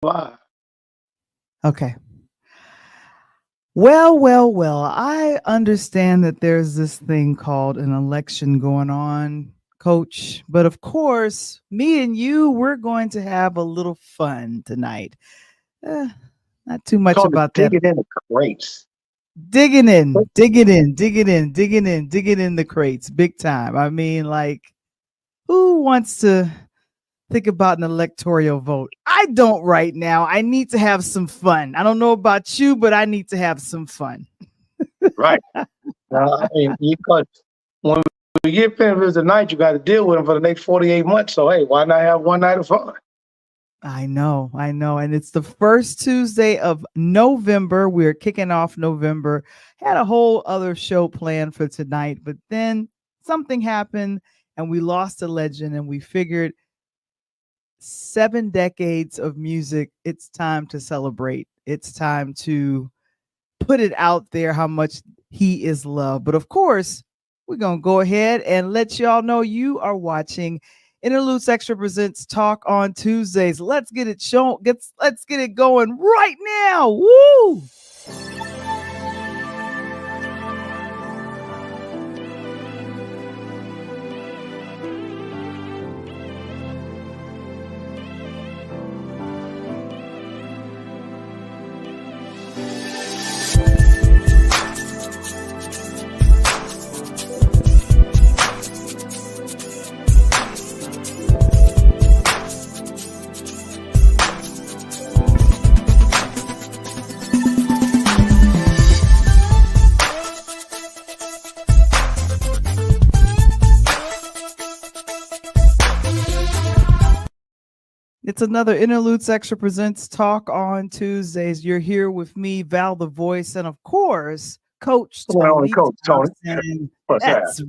Wow. Okay. Well. I understand that there's this thing called an election going on, Coach. But of course, me and you, we're going to have a little fun tonight. Eh, Not too much Call it about that. digging in the crates. Digging in the crates, big time. I mean, like, who wants to think about an electoral vote? I don't right now. I need to have some fun. I don't know about you, but I need to have some fun. Right. I mean, because when we get finished tonight, you got to deal with them for the next 48 months. So, hey, why not have one night of fun? I know. And it's the first Tuesday of November. We're kicking off November. Had a whole other show planned for tonight, but then something happened and we lost a legend and we figured 7 decades of music, it's time to celebrate. It's time to put it out there how much he is loved. But of course, we're going to go ahead and let y'all know you are watching Interludes Extra presents Talk on Tuesdays. Let's get it shown. Let's get it going right now. Woo! It's another Interludes Extra presents Talk on Tuesdays. You're here with me, Val the Voice, and of course, Coach Well, only Tony coach, Tony. Thompson. What's that?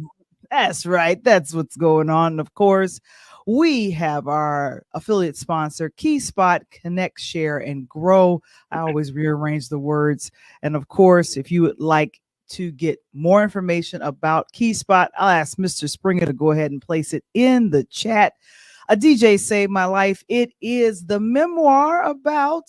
That's right. That's what's going on. And of course, we have our affiliate sponsor, KeySpot, Connect, Share, and Grow. I always rearrange the words. And of course, if you would like to get more information about KeySpot, I'll ask Mr. Springer to go ahead and place it in the chat. A DJ Saved My Life. It is the memoir about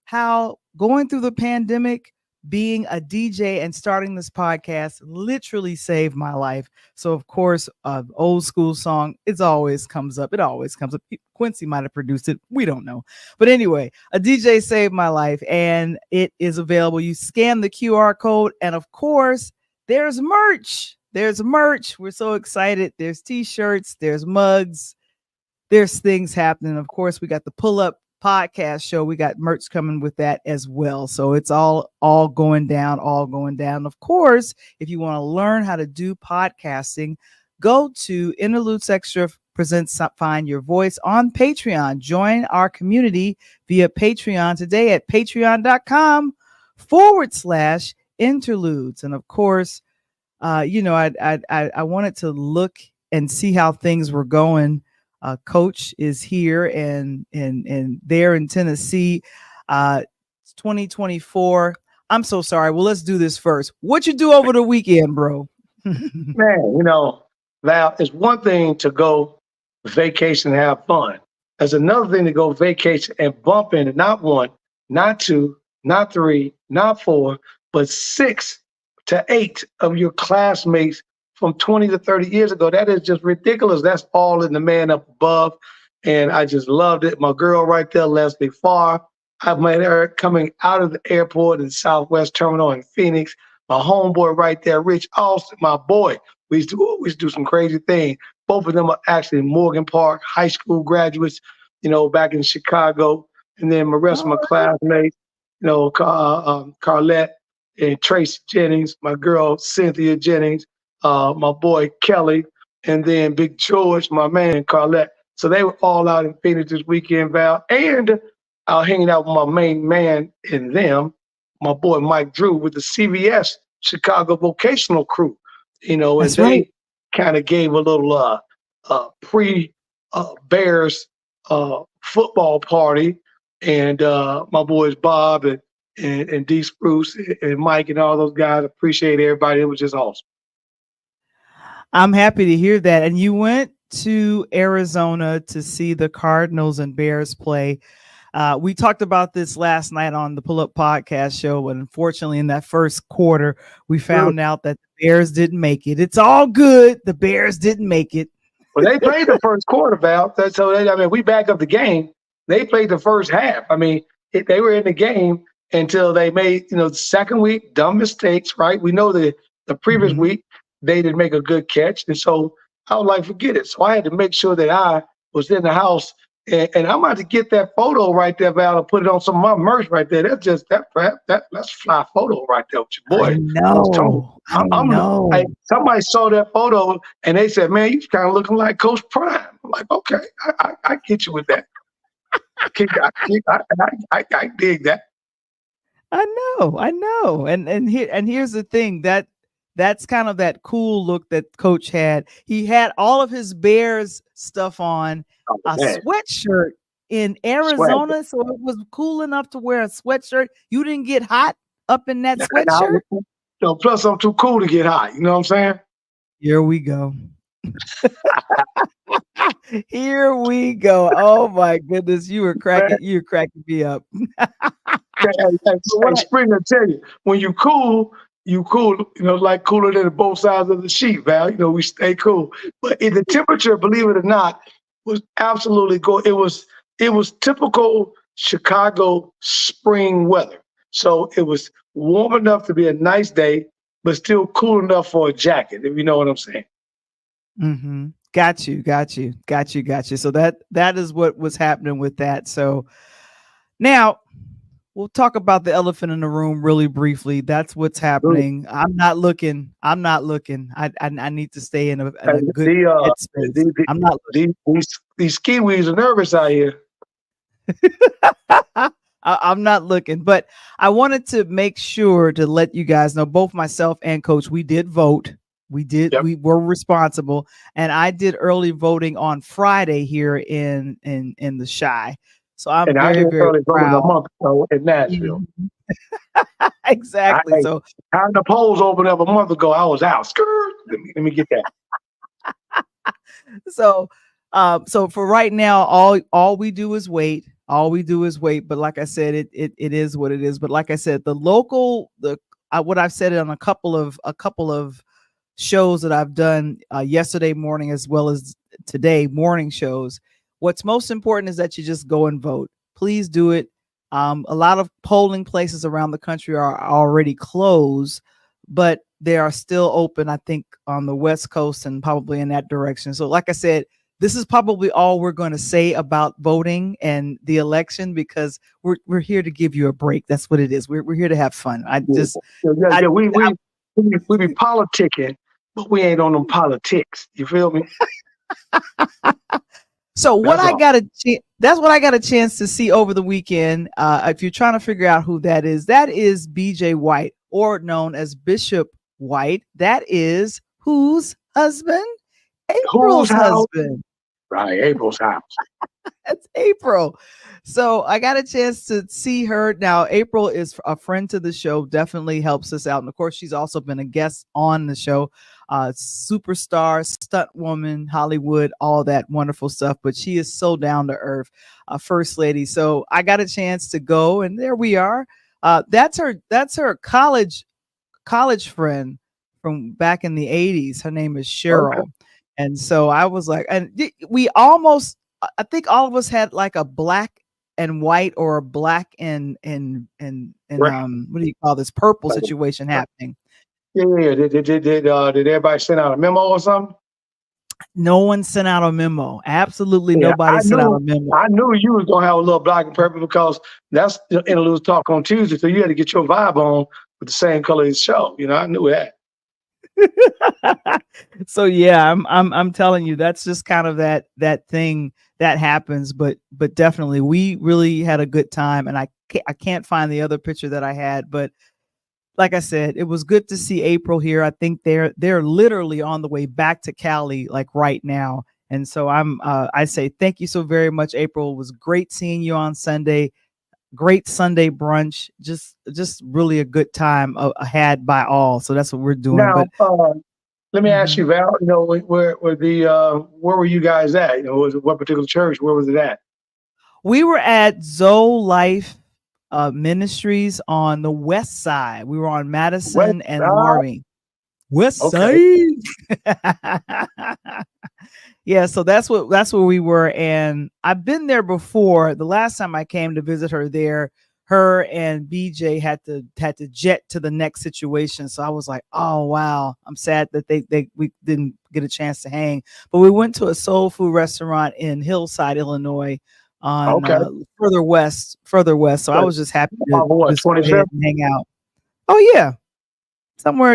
how going through the pandemic, being a DJ and starting this podcast literally saved my life. So, of course, old school song, it always comes up. It always comes up. Quincy might have produced it. We don't know. But anyway, a DJ saved my life and it is available. You scan the QR code. And of course, there's merch. There's merch. We're so excited. There's t-shirts, there's mugs, there's things happening. Of course, we got the Pull Up podcast show. We got merch coming with that as well. So it's all going down, all going down. Of course, if you want to learn how to do podcasting, go to Interludes Extra presents Find Your Voice on Patreon. Join our community via Patreon today at patreon.com/interludes. And of course, I wanted to look and see how things were going. Coach is here and there in Tennessee. 2024. I'm so sorry. Well, let's do this first. What you do over the weekend, bro? Man, Val, it's one thing to go vacation and have fun. There's another thing to go vacation and bump into not one, not two, not three, not four, but 6 to 8 of your classmates from 20 to 30 years ago. That is just ridiculous. That's all in the man up above. And I just loved it. My girl right there, Leslie Farr. I met her coming out of the airport in Southwest Terminal in Phoenix. My homeboy right there, Rich Austin, my boy. We used to do some crazy things. Both of them are actually Morgan Park high school graduates, back in Chicago. And then the rest of my classmates, Carlette and Tracy Jennings, my girl Cynthia Jennings, my boy Kelly, and then Big George, my man Carlette. So they were all out in Phoenix this weekend, Val. And hanging out with my main man and them, my boy Mike Drew with the CVS Chicago Vocational Crew. And That's right. they kind of gave a little pre Bears football party. And my boys Bob and D Spruce and Mike and all those guys, appreciate everybody. It was just awesome. I'm happy to hear that. And you went to Arizona to see the Cardinals and Bears play. We talked about this last night on the Pull Up Podcast show, but unfortunately, in that first quarter, we found out that the Bears didn't make it. It's all good. The Bears didn't make it. Well, they played the first quarter, Val. We back up the game. They played the first half. They were in the game until they made, the second week, dumb mistakes, right? We know the previous week, they didn't make a good catch. And so I was like, forget it. So I had to make sure that I was in the house. And I'm about to get that photo right there, Val, and put it on some of my merch right there. That's just that's a fly photo right there with your boy. I know. Somebody saw that photo and they said, "Man, you kind of looking like Coach Prime." I'm like, okay, I get you with that. I dig that. I know. And here's the thing, that's kind of that cool look that Coach had. He had all of his Bears stuff on, a sweatshirt in Arizona, so it was cool enough to wear a sweatshirt. You didn't get hot up in that sweatshirt? Plus I'm too cool to get hot. You know what I'm saying? Here we go. Here we go. Oh my goodness, you were cracking me up. Spring, I tell you, when you cool, like cooler than both sides of the sheet, Val. We stay cool. But the temperature, believe it or not, was absolutely good. It was typical Chicago spring weather. So it was warm enough to be a nice day, but still cool enough for a jacket, if you know what I'm saying. Mm-hmm. Got you. So that is what was happening with that. So now we'll talk about the elephant in the room really briefly. That's what's happening. I'm not looking. I need to stay in a good headspace. I'm not looking. These kiwis are nervous out here. I'm not looking, but I wanted to make sure to let you guys know, both myself and Coach, we did vote. We did. Yep. We were responsible, and I did early voting on Friday here in the Chi. So I'm very proud. A month ago in Nashville. Exactly. So how the polls opened up a month ago, I was out. Skirt. Let me get that. So for right now, all we do is wait. But like I said, it is what it is. But like I said, what I've said on a couple of shows that I've done yesterday morning as well as today morning shows. What's most important is that you just go and vote. Please do it. A lot of polling places around the country are already closed, but they are still open, I think, on the West Coast and probably in that direction. So like I said, this is probably all we're going to say about voting and the election, because we're here to give you a break. That's what it is. We're here to have fun. We be politicking, but we ain't on them politics. You feel me? So that's what I got a chance to see over the weekend. If you're trying to figure out who that is BJ White, or known as Bishop White. That is whose husband? April's husband. Right, April's house. That's April. So I got a chance to see her. Now, April is a friend to the show, definitely helps us out. And of course, she's also been a guest on the show. Superstar, stunt woman, Hollywood, all that wonderful stuff. But she is so down to earth, first lady. So I got a chance to go, and there we are. That's her college friend from back in the 80s. Her name is Cheryl. Okay. And so I was like, and we almost, I think all of us had like a black and white or a black and what do you call this, purple situation happening. Yeah. Did everybody send out a memo or something? No one sent out a memo. Absolutely nobody sent out a memo. I knew you was gonna have a little black and purple because that's Interludes Talk on Tuesday. So you had to get your vibe on with the same color as the show. I knew that. So yeah, I'm telling you, that's just kind of that thing that happens, but definitely we really had a good time, and I can't find the other picture that I had, but like I said, it was good to see April here. I think they're literally on the way back to Cali like right now, and so I say thank you so very much, April. It was great seeing you on Sunday. Great Sunday brunch, just really a good time had by all. So that's what we're doing. Now, let me ask you, Val. Where were you guys at? What particular church? Where was it at? We were at Zoe Life Ministries on the west side. We were on West Madison and Side. Marvin. West Okay. side. Yeah, so that's where we were, and I've been there before. The last time I came to visit her there, her and BJ had to jet to the next situation. So I was like, oh wow, I'm sad that we didn't get a chance to hang. But we went to a soul food restaurant in Hillside, Illinois, on Okay. further west. So I was just happy to What, just go ahead 27? and hang out. Oh yeah, somewhere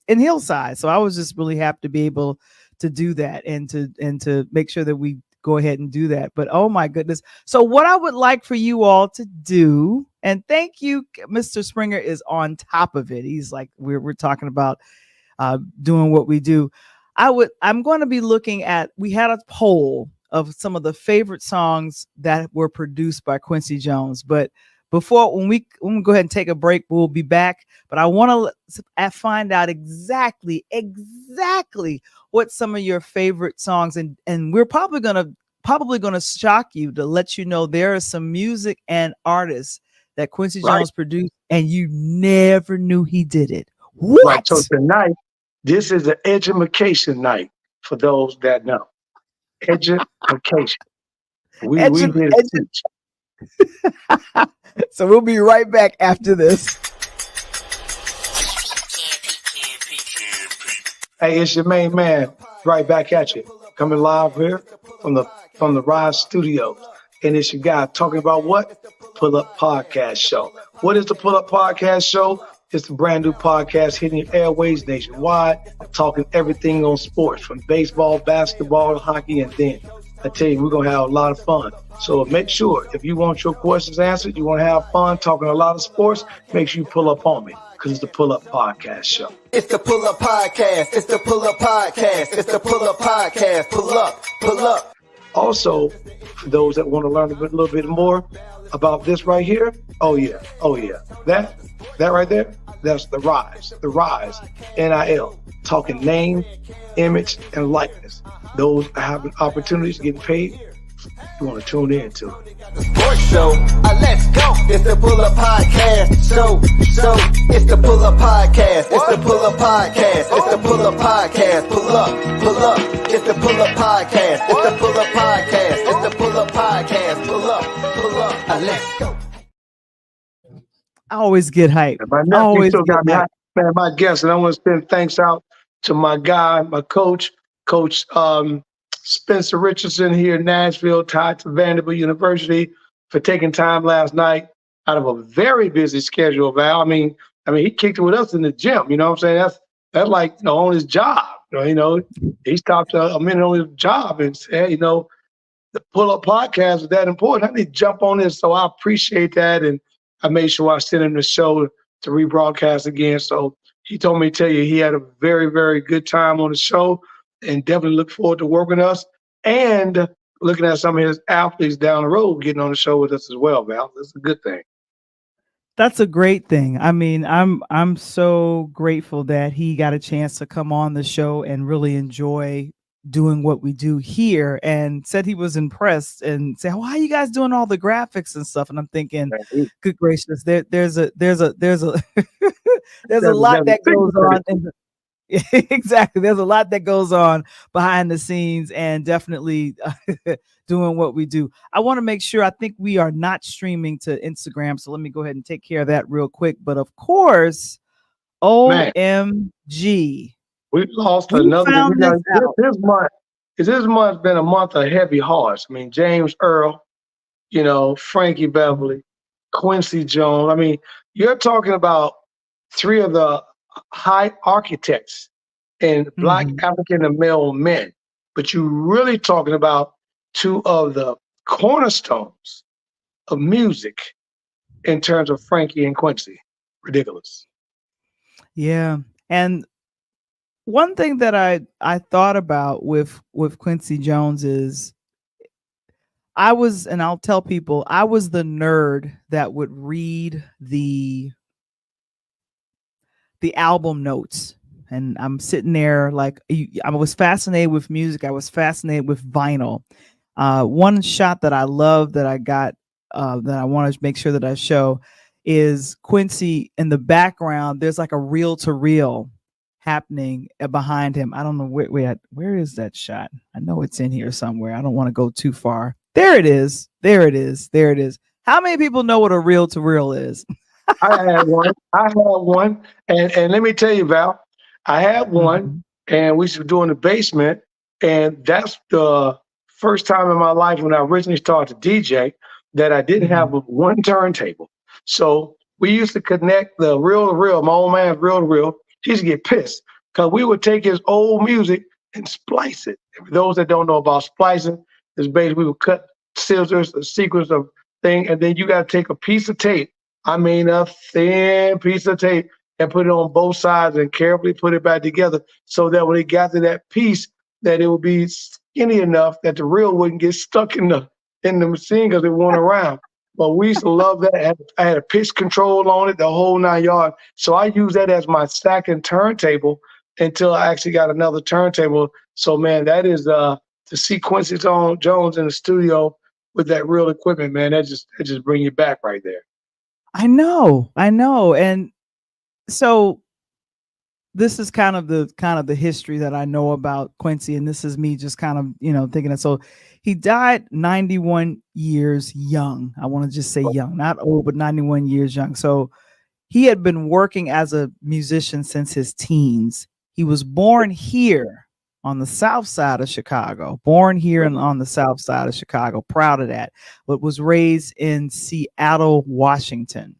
in Hillside. So I was just really happy to be able to do that and to make sure that we go ahead and do that. But oh my goodness. So what I would like for you all to do, and thank you, Mr. Springer is on top of it. He's like, we're talking about doing what we do. I'm going to be looking at, we had a poll of some of the favorite songs that were produced by Quincy Jones, but when we go ahead and take a break, we'll be back. But I want to find out exactly what some of your favorite songs, and we're probably gonna shock you to let you know there are some music and artists that Quincy Jones produced, and you never knew he did it. What? Right. So tonight, this is an education night for those that know. Education. We here to teach. So we'll be right back after this. Hey, it's your main man, right back at you, coming live here from the Rise Studios, and it's your guy talking about what? Pull Up Podcast Show. What is the Pull Up Podcast Show? It's a brand new podcast hitting your airways nationwide, talking everything on sports, from baseball, basketball, hockey, and then I tell you, we're going to have a lot of fun. So make sure, if you want your questions answered, you want to have fun talking a lot of sports, make sure you pull up on me, because it's the Pull Up Podcast Show. It's the Pull Up Podcast. It's the Pull Up Podcast. It's the Pull Up Podcast. Pull up, pull up. Also, for those that want to learn a little bit more about this right here, oh yeah. That right there, that's the Rise, NIL, talking name, image, and likeness. Those having opportunities to get paid, you want to tune in to it. Sports show, let's go. It's the Pull Up Podcast. So it's the Pull Up Podcast. It's the Pull Up Podcast. It's the Pull Up Podcast. Pull up. It's the Pull Up Podcast. It's the Pull Up Podcast. It's the Pull Up Podcast. Pull up. Let's go. I always get hyped. My nephew still got me hyped. Man, my guest, and I want to send thanks out to my guy, my coach, Coach Spencer Richardson here in Nashville, tied to Vanderbilt University, for taking time last night out of a very busy schedule, Val. I mean, he kicked it with us in the gym. You know what I'm saying? That's like, on his job. He stopped a minute on his job and said, the Pull Up Podcast is that important. I need to jump on this. So I appreciate that. And I made sure I sent him the show to rebroadcast again. So he told me to tell you he had a very, very good time on the show, and definitely look forward to working with us and looking at some of his athletes down the road getting on the show with us as well, Val. That's a good thing. That's a great thing. I mean, I'm so grateful that he got a chance to come on the show and really enjoy doing what we do here, and said he was impressed and said, why are you guys doing all the graphics and stuff? And I'm thinking, good gracious, there's a there's a lot that goes on. Exactly. There's a lot that goes on behind the scenes, and definitely doing what we do. I want to make sure, I think we are not streaming to Instagram. So let me go ahead and take care of that real quick. But of course, OMG. We lost another. This month's been a month of heavy hearts. I mean, James Earl, Frankie Beverly, Quincy Jones. I mean, you're talking about three of the high architects and Black African and male men, but you're really talking about two of the cornerstones of music in terms of Frankie and Quincy. Ridiculous. Yeah. And one thing that I thought about with Quincy Jones is and I'll tell people, I was the nerd that would read the album notes, and I'm sitting there like, I was fascinated with music. I was fascinated with vinyl. One shot that I love that I got that I want to make sure that I show is Quincy in the background. There's like a reel to reel happening behind him. I don't know where is that shot? I know it's in here somewhere. I don't want to go too far. There it is. There it is. There it is. How many people know what a reel to reel is? I had one. And let me tell you, Val, I had one, and we used to do in the basement, and that's the first time in my life when I originally started to DJ that I didn't have one turntable. So we used to connect the reel to reel, my old man's reel to reel. He used to get pissed because we would take his old music and splice it. For those that don't know about splicing, is basically we would cut scissors, a sequence of thing, and then you got to take a piece of tape. I mean, a thin piece of tape, and put it on both sides and carefully put it back together so that when it got to that piece, that it would be skinny enough that the reel wouldn't get stuck in the machine because it went around. But we used to love that. I had a pitch control on it, the whole 9 yards. So I used that as my second turntable until I actually got another turntable. So man, that is to see Quincy Jones in the studio with that real equipment, man. That just bring you back right there. I know. And so this is kind of the history that I know about Quincy, and this is me just kind of, thinking that. So he died 91 years young. I want to just say young, not old, but 91 years young. So he had been working as a musician since his teens. He was born here on the south side of Chicago, on the south side of Chicago, proud of that, but was raised in Seattle, Washington.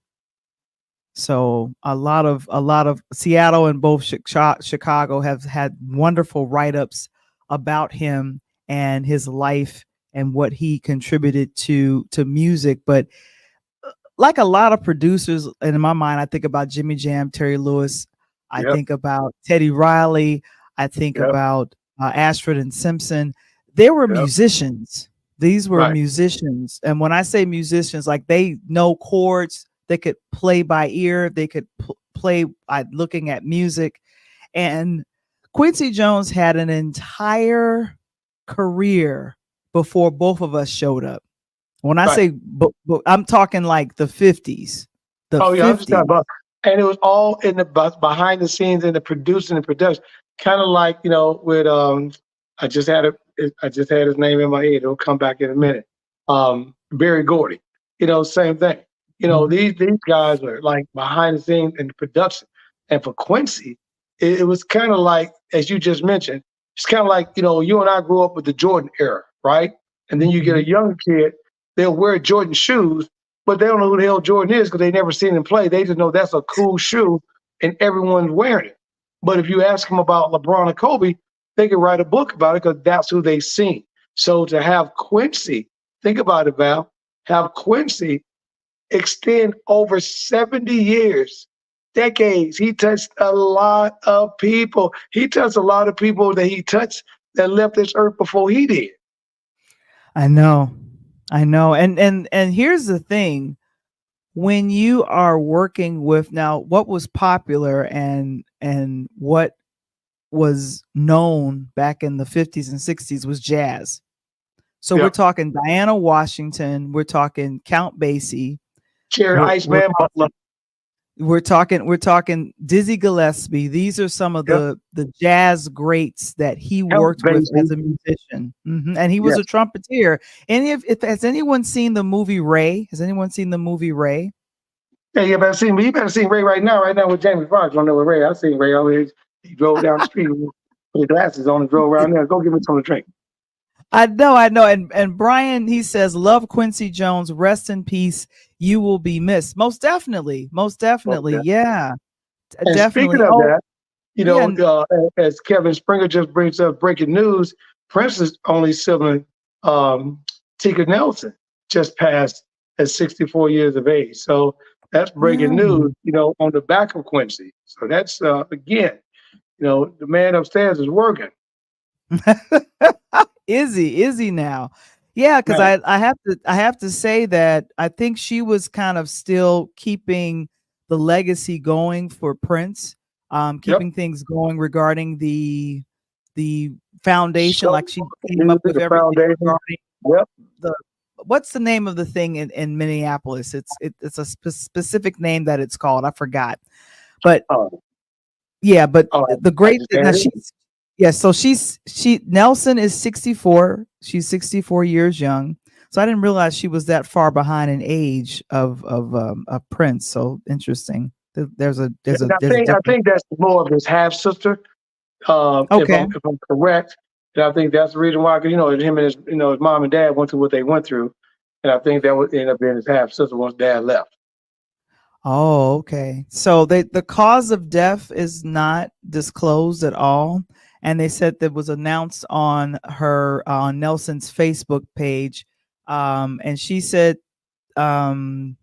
So a lot of Seattle and both Chicago have had wonderful write-ups about him and his life and what he contributed to music. But like a lot of producers, and in my mind, I think about Jimmy Jam, Terry Lewis. I think about Teddy Riley. I think about Ashford and Simpson. They were musicians. These were musicians. And when I say musicians, like they know chords, they could play by ear, they could play by looking at music. And Quincy Jones had an entire career before both of us showed up. When I say, I'm talking like the 50s. I'm just talking about, and it was all in the behind the scenes in the producing and production, kind of like with I just had his name in my head. It'll come back in a minute. Barry Gordy, same thing. These guys were like behind the scenes in the production, and for Quincy, it was kind of like, as you just mentioned, it's kind of like you and I grew up with the Jordan era, right? And then you get a young kid. They'll wear Jordan shoes, but they don't know who the hell Jordan is because they never seen him play. They just know that's a cool shoe and everyone's wearing it. But if you ask them about LeBron and Kobe, they can write a book about it because that's who they've seen. So to have Quincy, think about it, Val, have Quincy extend over 70 years, decades. He touched a lot of people. He touched a lot of people that he touched that left this earth before he did. I know. And here's the thing. When you are working with, now what was popular and what was known back in the 50s and 60s was jazz. So we're talking Diana Washington, we're talking Count Basie, Cherry Iceman Butler. We're talking Dizzy Gillespie. These are some of the jazz greats that he worked with as a musician. And he was a trumpeter. And if has anyone seen the movie Ray? Has anyone seen the movie Ray? Yeah, you better see Ray right now with Jamie Foxx. I don't know with Ray. I've seen Ray always. He drove down the street with his glasses on and drove around there. Go give me some to drink. I know. And Brian, he says, love Quincy Jones. Rest in peace. You will be missed. Most definitely. Yeah. And Definitely. Speaking of that, as Kevin Springer just brings up breaking news, Prince's only sibling, Tika Nelson, just passed at 64 years of age. So that's breaking news, on the back of Quincy. So that's, again, the man upstairs is working. Is he now? Yeah, because I have to say that I think she was kind of still keeping the legacy going for Prince, keeping things going regarding the foundation. Like she came up with everything regarding Yep. the what's the name of the thing in Minneapolis? It's a specific name that it's called. I forgot. But Oh, yeah, but oh, the I great just thing had now it. so she Nelson is 64. She's 64 years young. So I didn't realize she was that far behind in age of Prince. So interesting. There's a And there's a I difference. think that's more of his half sister. Okay. If I'm correct, and I think that's the reason why. 'Cause, him and his mom and dad went through what they went through, and I think that would end up being his half sister once dad left. Oh, okay. So the cause of death is not disclosed at all, and they said that was announced on her on Nelson's Facebook page, and she said um,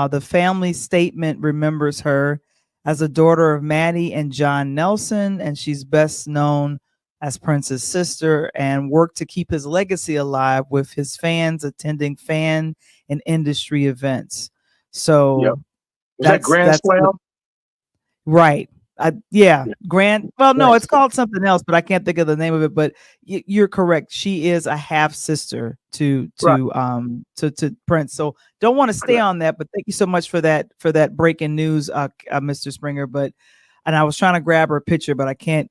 the family statement remembers her as a daughter of Maddie and John Nelson, and she's best known as Prince's sister, and worked to keep his legacy alive with his fans attending fan and industry events. Yep. So Was that Grand that's Slam? right. Yeah, Yeah. Grant. Well, no, Grand it's Slam. called something else, but I can't think of the name of it. But you're correct. She is a half sister Right. to Prince. So don't want to stay Correct. on that, but thank you so much for that breaking news, Mr. Springer. But and I was trying to grab her picture, but I can't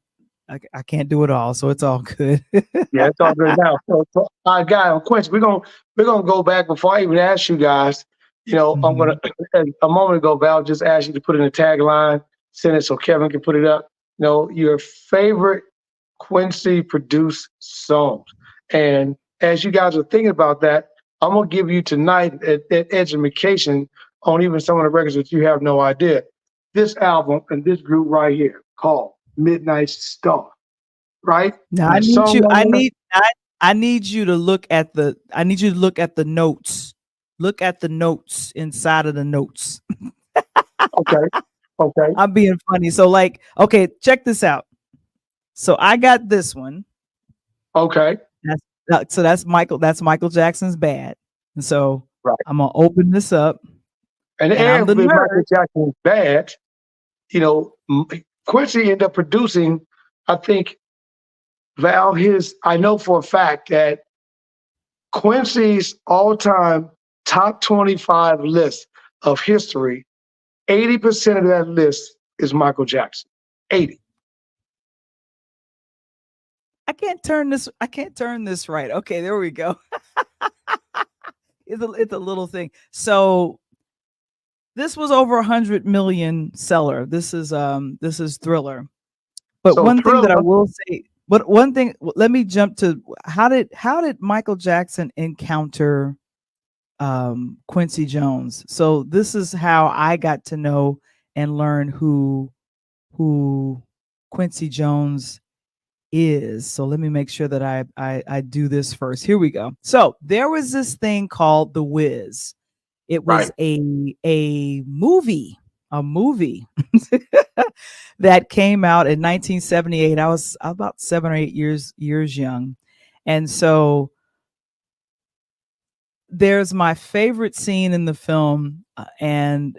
do it all, so it's all good. Yeah, it's all good now. So guy, Quincy, we're gonna go back before I even ask you guys. I'm gonna Mhm. a moment ago, Val just asked you to put in a tagline, send it so Kevin can put it up. Your favorite Quincy produced songs. And as you guys are thinking about that, I'm gonna give you tonight an education on even some of the records that you have no idea. This album and this group right here called Midnight Star, right? Now And I the need song you. on there, I need you to look at the. I need you to look at the notes. Look at the notes inside of the notes. okay, okay, I'm being funny. So like, okay, check this out. So I got this one. okay, So that's Michael. That's Michael Jackson's Bad. And so right. I'm gonna open this up, And and I'm the if Michael nerd. Jackson is bad, Quincy ended up producing, I think, Val, I know for a fact that Quincy's all-time top 25 list of history, 80% of that list is Michael Jackson. 80. I can't turn this. I can't turn this right. Okay, there we go. It's a little thing. So this was over 100 million seller. This is Thriller. But So one thing that I Thriller, will say, but one thing, let me jump to how did Michael Jackson encounter Quincy Jones? So this is how I got to know and learn who Quincy Jones is. So let me make sure that I do this first. Here we go. So there was this thing called The Wiz. It was right. a movie, a movie that came out in 1978. I was about 7 or 8 years young, and so there's my favorite scene in the film, and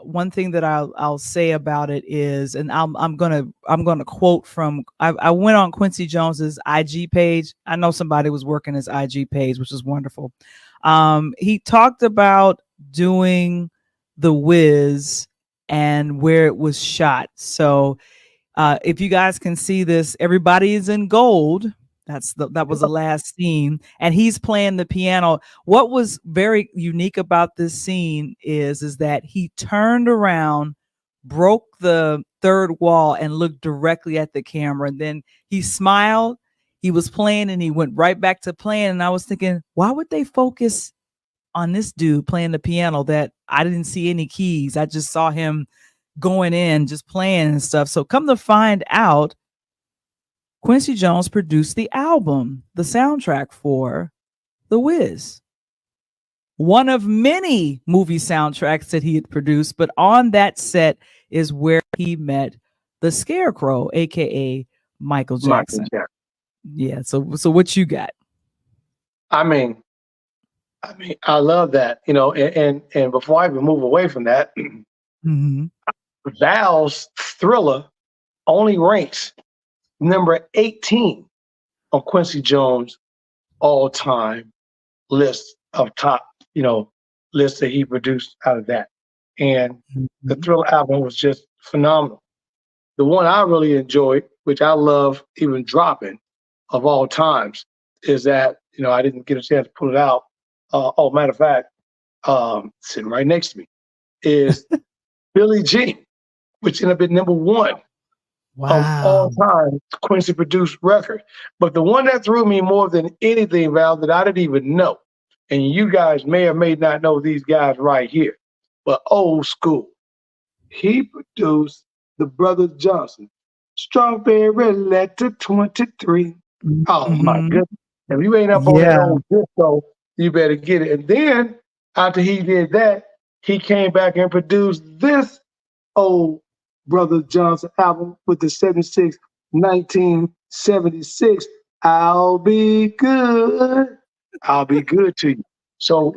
one thing that I'll say about it is, and I'm gonna quote from. I went on Quincy Jones's IG page. I know somebody was working his IG page, which is wonderful. He talked about doing The Wiz and where it was shot. So if you guys can see this, everybody is in gold. That was the last scene, and he's playing the piano. What was very unique about this scene is that he turned around, broke the third wall, and looked directly at the camera. And then he smiled. He was playing, and he went right back to playing. And I was thinking, why would they focus on this dude playing the piano that I didn't see any keys? I just saw him going in, just playing and stuff. So come to find out, Quincy Jones produced the album, the soundtrack for The Wiz. One of many movie soundtracks that he had produced, but on that set is where he met the Scarecrow, aka Michael Michael Jackson. Jackson. Yeah. So what you got? I mean, I love that, and before I even move away from that, Mm-hmm. Val's Thriller only ranks number 18 on Quincy Jones all-time list of top, lists that he produced out of that. And the Mhm. Thriller album was just phenomenal. The one I really enjoyed, which I love even dropping of all times, is that, I didn't get a chance to pull it out. Matter of fact, sitting right next to me is Billie Jean, which ended up being number one of all Wow. time Quincy produced record. But the one that threw me more than anything, Val, that I didn't even know, and you guys may or may not know these guys right here, but old school. He produced the Brothers Johnson, Strawberry Letter 23. Oh my Mhm. goodness. If you ain't up on that Yeah. old disco, you better get it. And then after he did that, he came back and produced this old Brother Johnson album with the 76, 1976. I'll be good. I'll be good to you. So,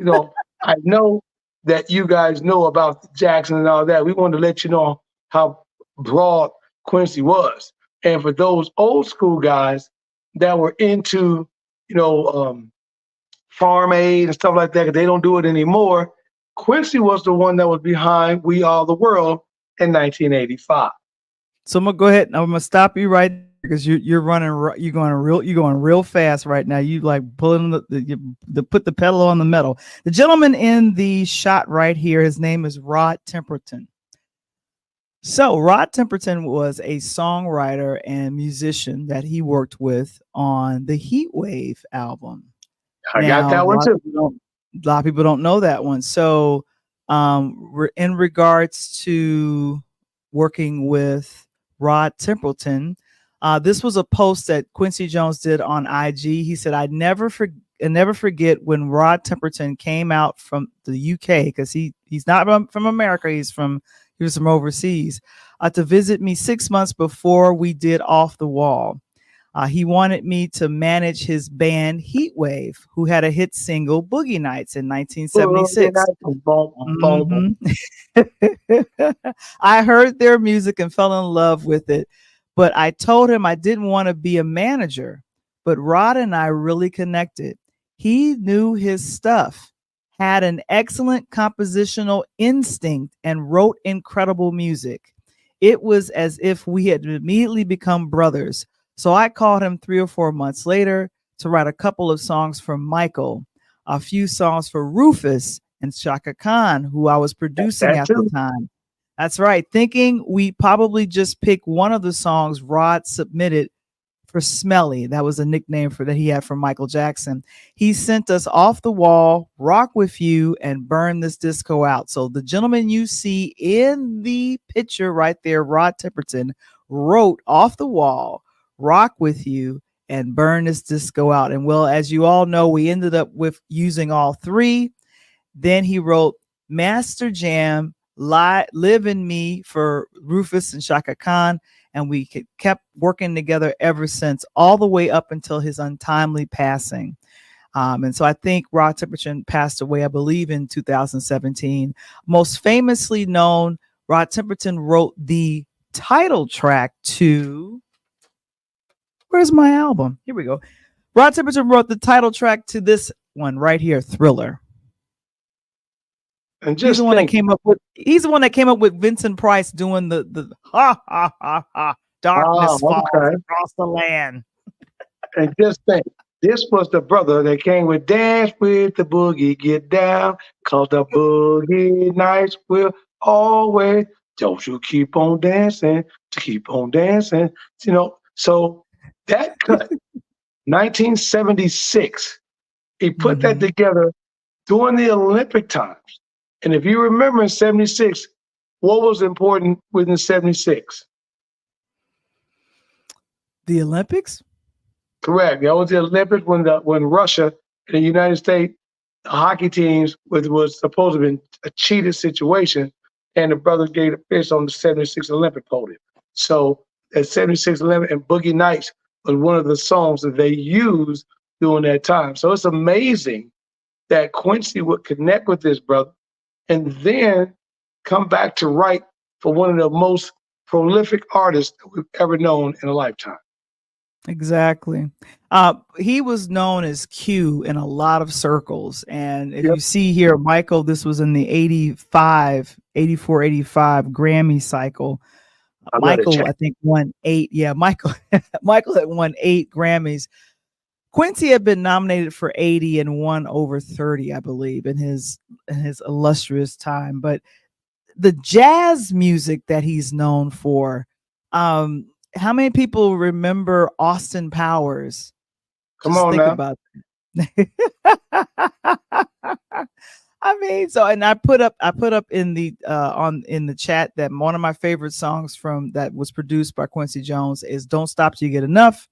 I know that you guys know about Jackson and all that. We wanted to let you know how broad Quincy was. And for those old school guys that were into, you know, um, Farm Aid and stuff like that, 'cause they don't do it anymore. Quincy was the one that was behind We Are the World in 1985. So I'm gonna go ahead and I'm gonna stop you right there because you're running you're going real fast right now. You like pulling the put the pedal on the metal. The gentleman in the shot right here, his name is Rod Temperton. So Rod Temperton was a songwriter and musician that he worked with on the Heat Wave album. I got Now, that one too. a lot of people don't know that one. So, in regards to working with Rod Templeton, this was a post that Quincy Jones did on IG. He said, I never forget when Rod Templeton came out from the UK because he's not from America. He was from overseas to visit me 6 months before we did Off the Wall. He wanted me to manage his band Heatwave, who had a hit single Boogie Nights in 1976. Boom, boom, boom. Mhm. I heard their music and fell in love with it, but I told him I didn't want to be a manager. But Rod and I really connected. He knew his stuff, had an excellent compositional instinct, and wrote incredible music. It was as if we had immediately become brothers. So I called him 3 or 4 months later to write a couple of songs for Michael, a few songs for Rufus and Shaka Khan, who I was producing That at the too. time. That's right. Thinking we probably just pick one of the songs Rod submitted for Smelly. That was a nickname that he had for Michael Jackson. He sent us Off the Wall, Rock with You, and Burn This Disco Out. So the gentleman you see in the picture right there, Rod Temperton, wrote Off the Wall, Rock with You, and Burn This Disco Out. And well, as you all know, we ended up with using all three. Then he wrote Master Jam, Live in Me for Rufus and Shaka Khan. And we kept working together ever since, all the way up until his untimely passing. And so I think Rod Temperton passed away, I believe, in 2017. Most famously known, Rod Temperton wrote the title track to, where's my album? Here we go. Rod Temperton wrote the title track to this one right here, Thriller. And He's the just one that think, came up with. He's the one that came up with Vincent Price doing the ha ha ha ha. Darkness falls okay. across the land. And just think, this was the brother that came with Dance with the Boogie, Get Down, cause the boogie nights will always, don't you keep on dancing, to keep on dancing. So that cut, 1976, he put that Mhm. together during the Olympic times. And if you remember in 76, what was important within 76? The Olympics. Correct. That was the Olympics when Russia and the United States hockey teams was supposed to have been a cheated situation, and the brothers gave the fish on the 76 Olympic podium. So at 76 Olympic and Boogie Nights was one of the songs that they used during that time. So it's amazing that Quincy would connect with this brother and then come back to write for one of the most prolific artists that we've ever known in a lifetime. Exactly. He was known as Q in a lot of circles. And if Yep, you see here, Michael, this was in the 84, 85 Grammy cycle. I love that Michael, chat. I think, won 8. Yeah, Michael, Michael had won 8 Grammys. Quincy had been nominated for 80 and won over 30, I believe, in his illustrious time. But the jazz music that he's known for, um, how many people remember Austin Powers? Come Just on think now. about that. I mean, so and I put up in the on in the chat that one of my favorite songs from that was produced by Quincy Jones is "Don't Stop Till You Get Enough"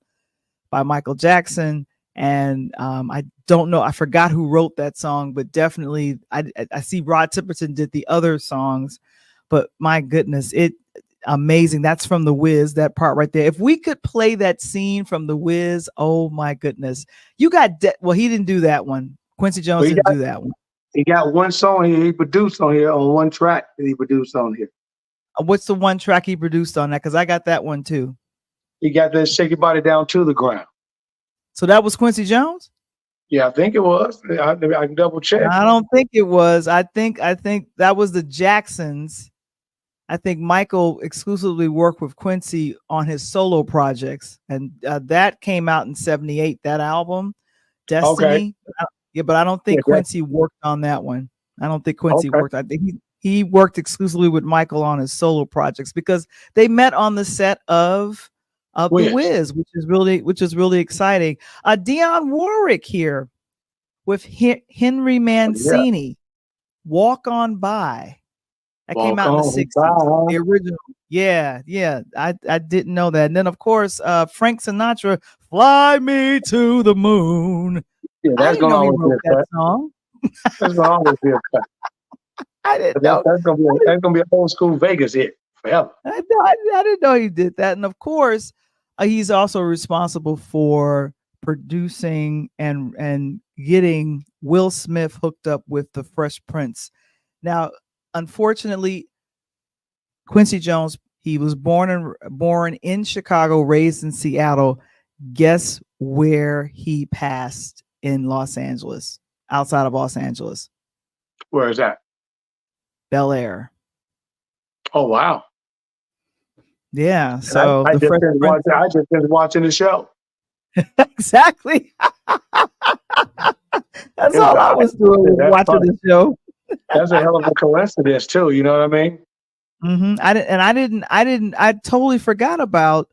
by Michael Jackson. And I don't know, I forgot who wrote that song, but definitely I see Rod Tipperton did the other songs. But my goodness, it amazing. That's from The Wiz, that part right there. If we could play that scene from The Wiz, oh my goodness. You got well, he didn't do that one. Quincy Jones But didn't do that one. he got one song he produced on here, on one track that he produced on here. What's the one track he produced on that? Because I got that one too. He got that "Shake Your Body Down to the Ground." So that was Quincy Jones? Yeah, I think it was. I can double check. I don't think it was. I think that was the Jacksons. I think Michael exclusively worked with Quincy on his solo projects, and that came out in '78. That album, Okay. Destiny. Yeah, but I don't Yeah, think Quincy worked on that one. I don't think Quincy okay. worked. I think he worked exclusively with Michael on his solo projects because they met on the set of The Wiz. Wiz, which is really exciting. Dionne Warwick here with Henry Yeah. Mancini, "Walk On By." That came Walk out in the on 60s. by. The original. Yeah, yeah. I didn't know that. And then of course, Frank Sinatra, "Fly Me to the Moon." Yeah, I that's didn't gonna know he always be wrote a that cut. song. That's gonna always be a cut. I didn't That's, know. that's gonna be an old school Vegas hit forever. I didn't know he did that. And of course, he's also responsible for producing and getting Will Smith hooked up with the Fresh Prince. Now, unfortunately, Quincy Jones, he was born in Chicago, raised in Seattle. Guess where he passed in Los Angeles, outside of Los Angeles? Where is that? Bel Air. Oh wow. Yeah. And So I the just Fresh been Prince. watching. I just been watching the show. Exactly. That's all I was doing was That's watching funny. the show. That's a hell of a coincidence too. You know what I mean? I totally forgot about.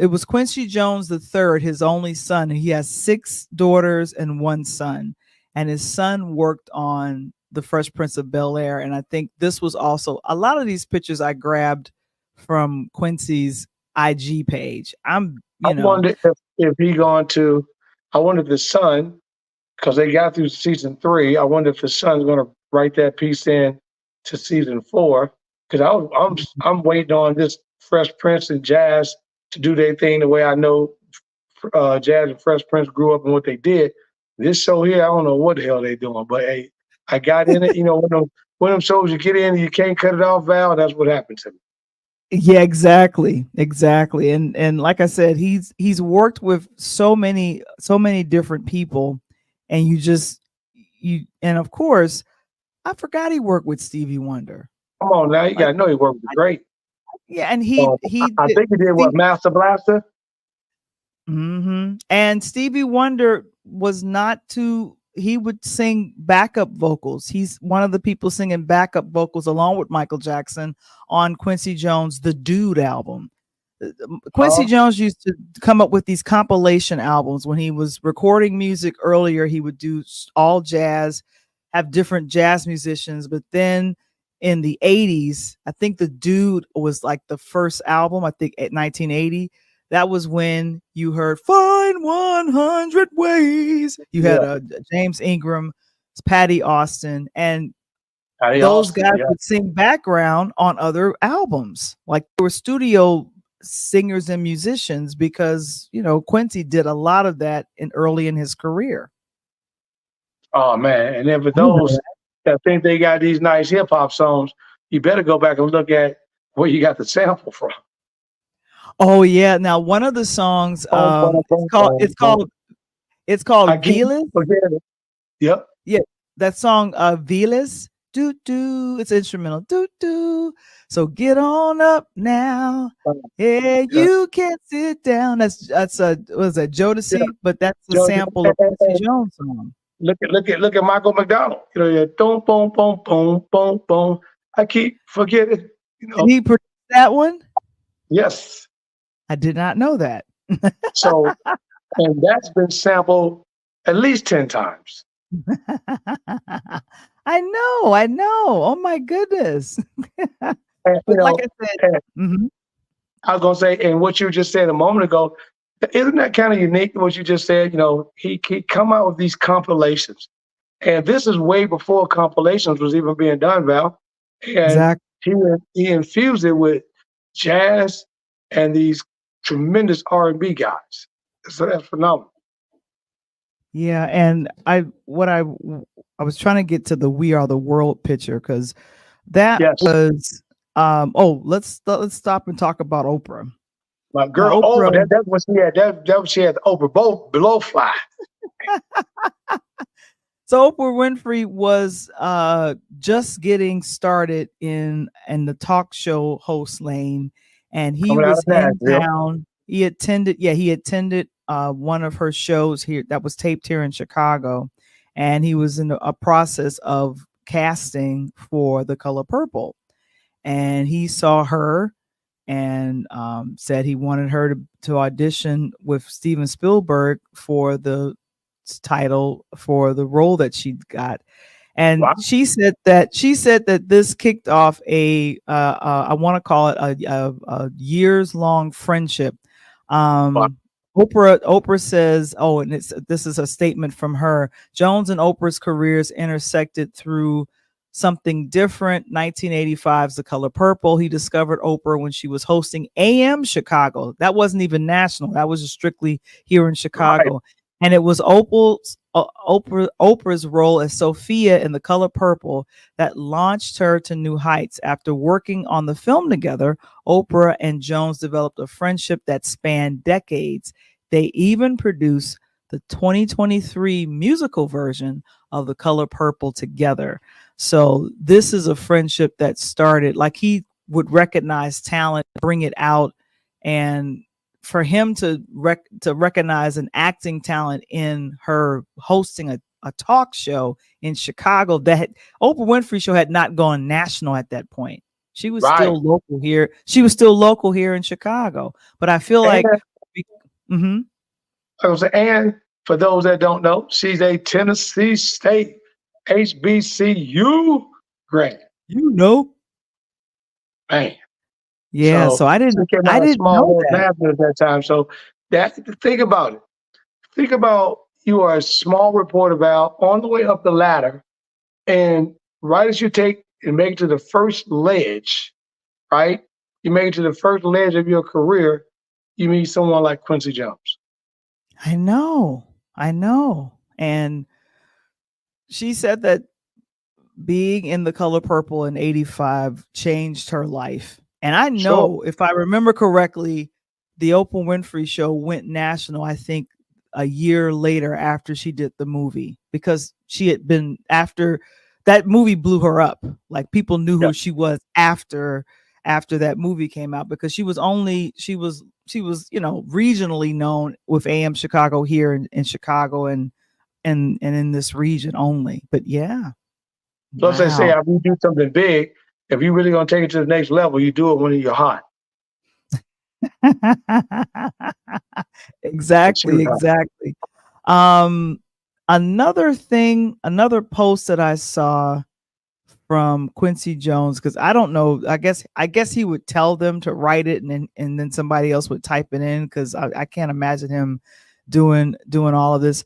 It was Quincy Jones the third, his only son. He has 6 daughters and 1 son, and his son worked on the Fresh Prince of Bel Air. And I think this was also a lot of these pictures I grabbed from Quincy's IG page. I wonder if he going to. I wonder if the son, because they got through season 3. I wonder if the son's going to write that piece in to season 4. Because I'm waiting on this Fresh Prince and Jazz to do their thing the way I know Jazz and Fresh Prince grew up and what they did. This show here, I don't know what the hell they doing, but hey, I got in it. You know, when them shows you get in and you can't cut it off, Val, that's what happened to me. Yeah, exactly. And like I said, he's worked with so many different people, and and of course, I forgot he worked with Stevie Wonder. Come on now, you Like, gotta know he worked with great. yeah, and I think he did what, Master Blaster? And Stevie Wonder was not too. He would sing backup vocals. He's one of the people singing backup vocals along with Michael Jackson on Quincy Jones' The Dude album. Quincy Jones used to come up with these compilation albums when he was recording music earlier. He would do all jazz, have different jazz musicians, but then in the 80s, I think The Dude was like the first album, I think at 1980. That was when you heard "Find 100 Ways." You had James Ingram, Patty Austin, and those guys would sing background on other albums. Like they were studio singers and musicians because, Quincy did a lot of that early in his career. Oh man. And then for those that think they got these nice hip hop songs, you better go back and look at where you got the sample from. Oh yeah. Now one of the songs, Boom, boom, it's boom, called boom, it's boom. called it's called I can't Vilas. forget it. Yep. Yeah, that song, Vilas. Do do. It's instrumental. Do do. So get on up now. Yeah, Yeah. you can't sit down. That's a was a Yeah. Jodeci, but that's a Joe, sample of Quincy Jones song. look at Michael McDonald. Yeah, boom, boom, boom, boom, boom, boom. I keep forgetting. Did he produce that one? Yes. I did not know that. So, and that's been sampled at least 10 times. I know. Oh my goodness. And, But like I said, and mhm. I was gonna say, and what you just said a moment ago, isn't that kind of unique? What you just said, he come out with these compilations, and this is way before compilations was even being done, Val. And Exactly. he infused it with jazz and these tremendous R&B guys. So that's phenomenal. Yeah, and I was trying to get to the "We Are the World" picture because that Yes, was let's stop and talk about Oprah. my Now girl. Oh, Oprah, that's what she had. That what she had. Over both below fly. so Oprah Winfrey was just getting started in the talk show host lane, and he Coming out was of in Nashville. town. He attended one of her shows here that was taped here in Chicago, and he was in a process of casting for The Color Purple, and he saw her and said he wanted her to audition with Steven Spielberg for the title for the role that she got. And Wow. she said that this kicked off I want to call it a years long friendship. Wow. Oprah says, oh, and this is a statement from her. Jones and Oprah's careers intersected through something different. 1985's The Color Purple. He discovered Oprah when she was hosting AM Chicago. That wasn't even national. That was just strictly here in Right. Chicago. And it was Oprah's role as Sophia in The Color Purple that launched her to new heights. After working on the film together, Oprah and Jones developed a friendship that spanned decades. They even produced the 2023 musical version of The Color Purple together. So this is a friendship that started like he would recognize talent, bring it out, and for him to recognize an acting talent in her hosting a talk show in Chicago that Oprah Winfrey show had not gone national at that point. She was Right. still local here. She was still local here in Chicago. But I feel And like mhm. I was saying, and for those that don't know, she's a Tennessee State HBCU grad. You know. Man. Yeah, so So I she didn't came I out of didn't small know little that. Nashville at that time. So that think about it. Think about you are a small reporter, Val, on the way up the ladder, and right as you take and make it to the first ledge, right? You make it to the first ledge of your career, you meet someone like Quincy Jones. I know. I know. And she said that being in The Color Purple in 85 changed her life. And I Sure. know, if I remember correctly, the Oprah Winfrey show went national, I think, a year later after she did the movie, because she had been after that movie blew her up. Like people knew Yeah. who she was after that movie came out, because she was regionally known with AM Chicago here in Chicago and in this region only. But yeah. So as they say, Wow. if you do something big, if you really gonna take it to the next level, you do it when you're hot. And she Exactly, was hot. exactly. Another post that I saw from Quincy Jones, because I don't know, I guess he would tell them to write it, and then somebody else would type it in, because I can't imagine him doing all of this.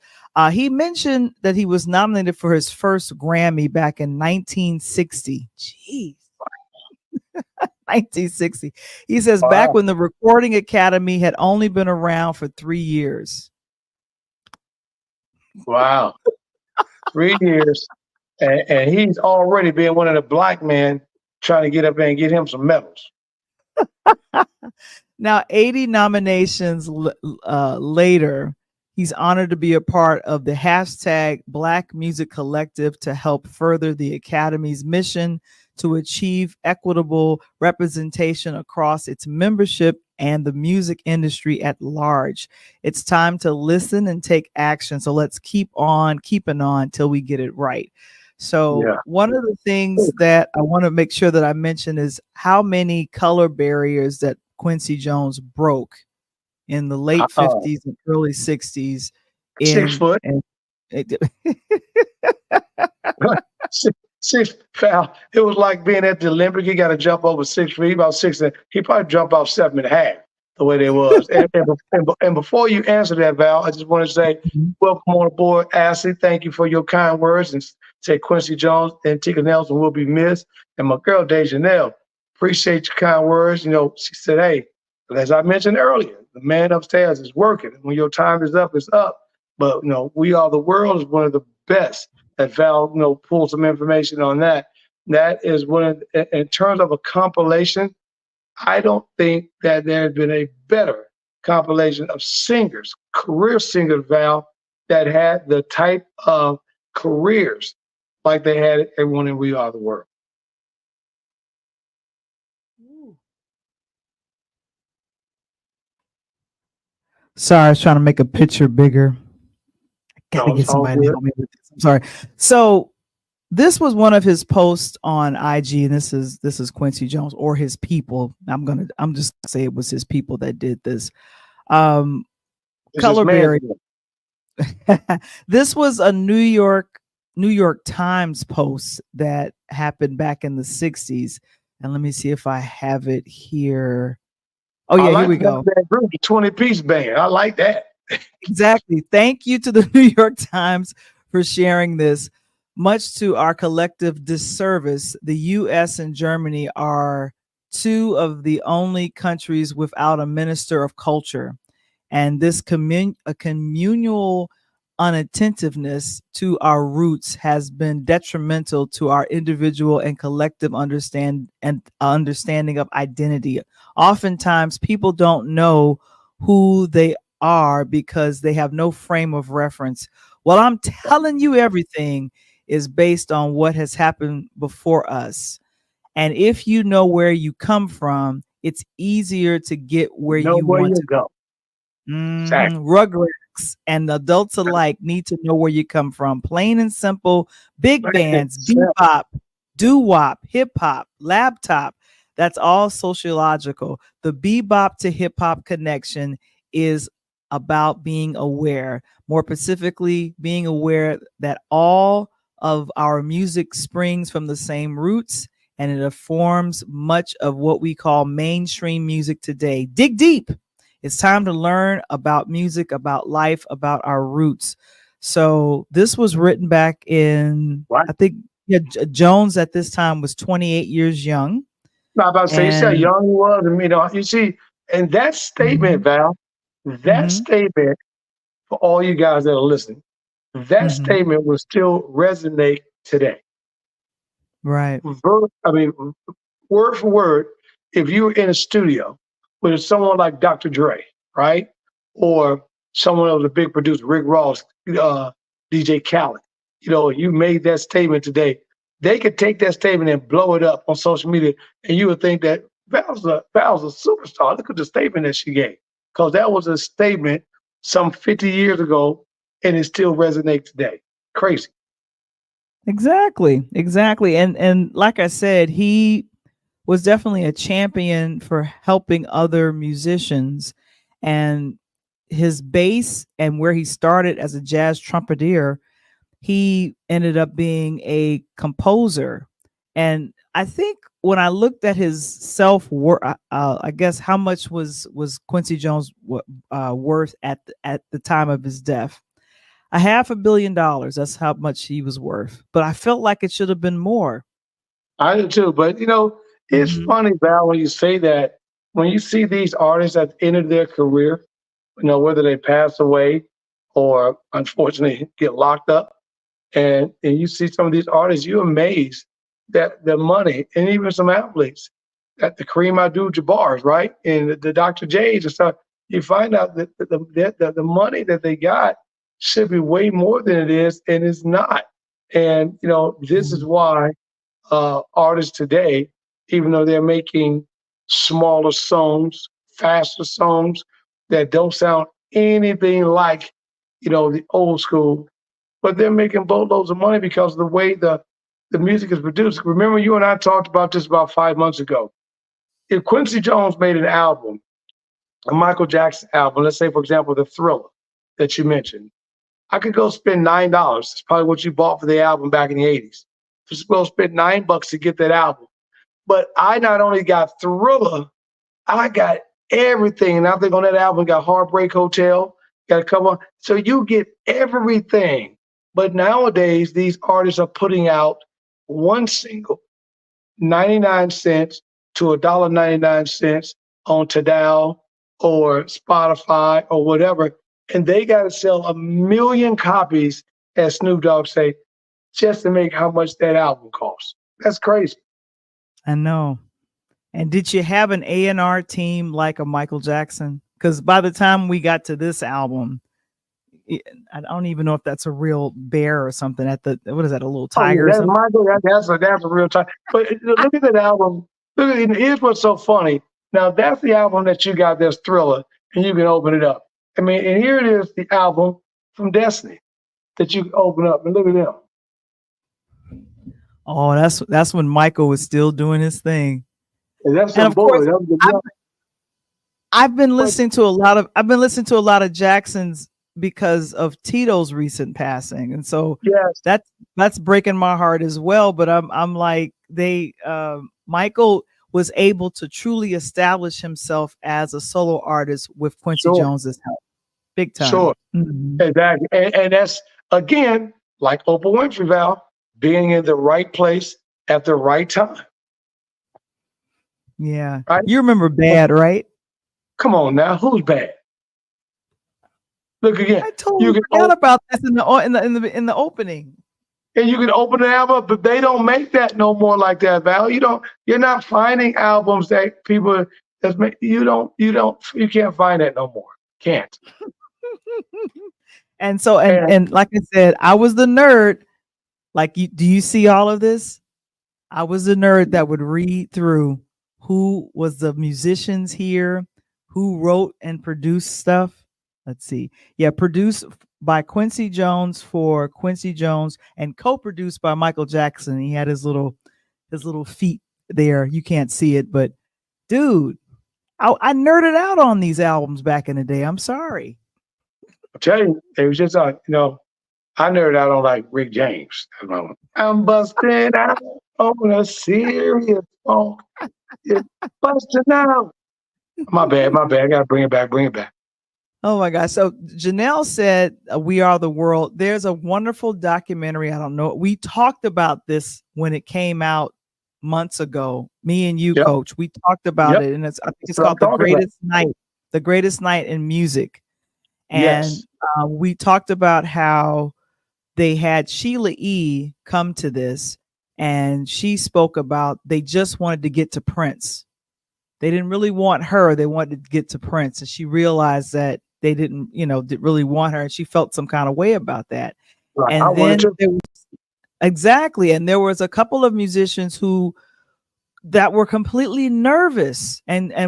He mentioned that he was nominated for his first Grammy back in 1960. Jeez. 1960. He says back Wow. when the Recording Academy had only been around for 3 years. Wow. 3 years. And he's already been one of the black men trying to get up there and get him some medals. Now, 80 nominations later, he's honored to be a part of the hashtag Black Music Collective to help further the Academy's mission to achieve equitable representation across its membership and the music industry at large. It's time to listen and take action. So let's keep on keeping on till we get it right. So Yeah. one of the things that I want to make sure that I mention is how many color barriers that Quincy Jones broke in the late Uh, 50s and early 60s 6 foot. in it, Six foul. It was like being at the Olympic. He got to jump over 6 feet, about six. He probably jumped off 7.5. The way they was. And before you answer that, Val, I just want to say, welcome on aboard, Ashley. Thank you for your kind words, and say Quincy Jones and Tika Nelson will be missed. And my girl Dejanelle, appreciate your kind words. You know, she said, hey, as I mentioned earlier, the man upstairs is working. When your time is up, it's up. But you know, We Are the World is one of the best. That Val, pull some information on that. That is one of, in terms of a compilation, I don't think that there's been a better compilation of singers, career singers, Val, that had the type of careers like they had everyone in We Are the World. sorry, I was trying to make a picture bigger. Gotta No, get it's all somebody to good. help me with this. I'm sorry. So this was one of his posts on IG, and this is Quincy Jones or his people. I'm just gonna say it was his people that did this. It's just Color man. barrier. This was a New York Times post that happened back in the 60s. And let me see if I have it here. Oh I yeah, here like we go. that group, the 20-piece band. I like that. Exactly. Thank you to the New York Times for sharing this. Much to our collective disservice, the US and Germany are two of the only countries without a minister of culture. And this communal unattentiveness to our roots has been detrimental to our individual and collective understanding of identity. Oftentimes, people don't know who they are because they have no frame of reference. Well, I'm telling you, everything is based on what has happened before us. And if you know where you come from, it's easier to get where Know you where want you to. go. Exactly. Rugrats and adults alike need to know where you come from. Plain and simple, big bands, bebop, doo-wop, hip-hop, laptop. That's all sociological. The bebop to hip-hop connection is about being aware. More specifically, being aware that all of our music springs from the same roots and it informs much of what we call mainstream music today. Dig deep. It's time to learn about music, about life, about our roots. So this was written back in, Right. I think, Jones at this time was 28 years young. Now, about to say, you see how And young he was, and you see, and that statement, Val, that mhm, statement for all you guys that are listening, that mhm, statement will still resonate today. right. Word for word, if you were in a studio with someone like Dr. Dre, right, or someone of the big producer, Rick Ross, DJ Khaled, you made that statement today, they could take that statement and blow it up on social media, and you would think that Val's a superstar. Look at the statement that she gave, because that was a statement some 50 years ago, and it still resonates today. Crazy. Exactly. And like I said, he was definitely a champion for helping other musicians, and his bass and where he started as a jazz trumpeter, he ended up being a composer. And I think when I looked at his self worth, I guess how much was Quincy Jones worth at the time of his death? $500 million. That's how much he was worth. But I felt like it should have been more. I do too. But it's Mhm, funny, Val, when you say that, when you see these artists at the end of their career, whether they pass away or unfortunately get locked up, and you see some of these artists, you're amazed that the money and even some athletes, at the Kareem Abdul-Jabbar's, right, and the Dr. J's and stuff, you find out that the money that they got should be way more than it is, and it's not. And this is why artists today, even though they're making smaller songs, faster songs that don't sound anything like the old school, but they're making boatloads of money because of the way the music is produced. Remember, you and I talked about this about 5 months ago. If Quincy Jones made an album, a Michael Jackson album, let's say, for example, the Thriller that you mentioned, I could go spend $9. It's probably what you bought for the album back in the 80s. Just go spend $9 to get that album. But I not only got Thriller, I got everything. And I think on that album, got Heartbreak Hotel, got a couple. So you get everything. But nowadays, these artists are putting out one single, 99 cents to $1.99 on Tidal or Spotify or whatever. And they got to sell 1 million copies, as Snoop Dogg say, just to make how much that album costs. That's crazy. I know. And did you have an A&R team like a Michael Jackson? Because by the time we got to this album, I don't even know if that's a real bear or something. What is that? A little tiger? That's Michael. That's a real tiger. But look at that album. Here's what's so funny. Now that's the album that you got. That's Thriller, and you can open it up. I mean, and here it is, the album from Destiny that you can open up and look at them. Oh, that's when Michael was still doing his thing. And that's some boy. I've been listening to a lot of Jacksons because of Tito's recent passing, and so yes, that's breaking my heart as well. But I'm like, Michael was able to truly establish himself as a solo artist with Quincy Jones's help, big time. Sure, exactly, and that's again like Oprah Winfrey, Val, being in the right place at the right time. Yeah, right? You remember Bad, right? Come on now, who's bad? Look again. I totally forgot about this in the opening. And you can open the album up, but they don't make that no more like that, Val. You're not finding albums that people you can't find that no more. Can't. And so and like I said, I was the nerd. Like, do you see all of this? I was the nerd that would read through who was the musicians here, who wrote and produced stuff. Let's see. Yeah, produced by Quincy Jones for Quincy Jones and co-produced by Michael Jackson. He had his little feet there. You can't see it, but dude, I nerded out on these albums back in the day. I'm sorry. I'll tell you, it was just I nerded out on like Rick James. I'm busting out on a serious phone. It's busting out. My bad. I gotta bring it back. Oh my gosh. So Janelle said, We Are the World. There's a wonderful documentary. I don't know. We talked about this when it came out months ago. Me and you, Coach. We talked about it. And I think it's called The Greatest Night in Music. And we talked about how they had Sheila E. come to this. And she spoke about they just wanted to get to Prince. They didn't really want her. They wanted to get to Prince. And she realized that they didn't really want her. And she felt some kind of way about that. Right. And then there was a couple of musicians that were completely nervous and I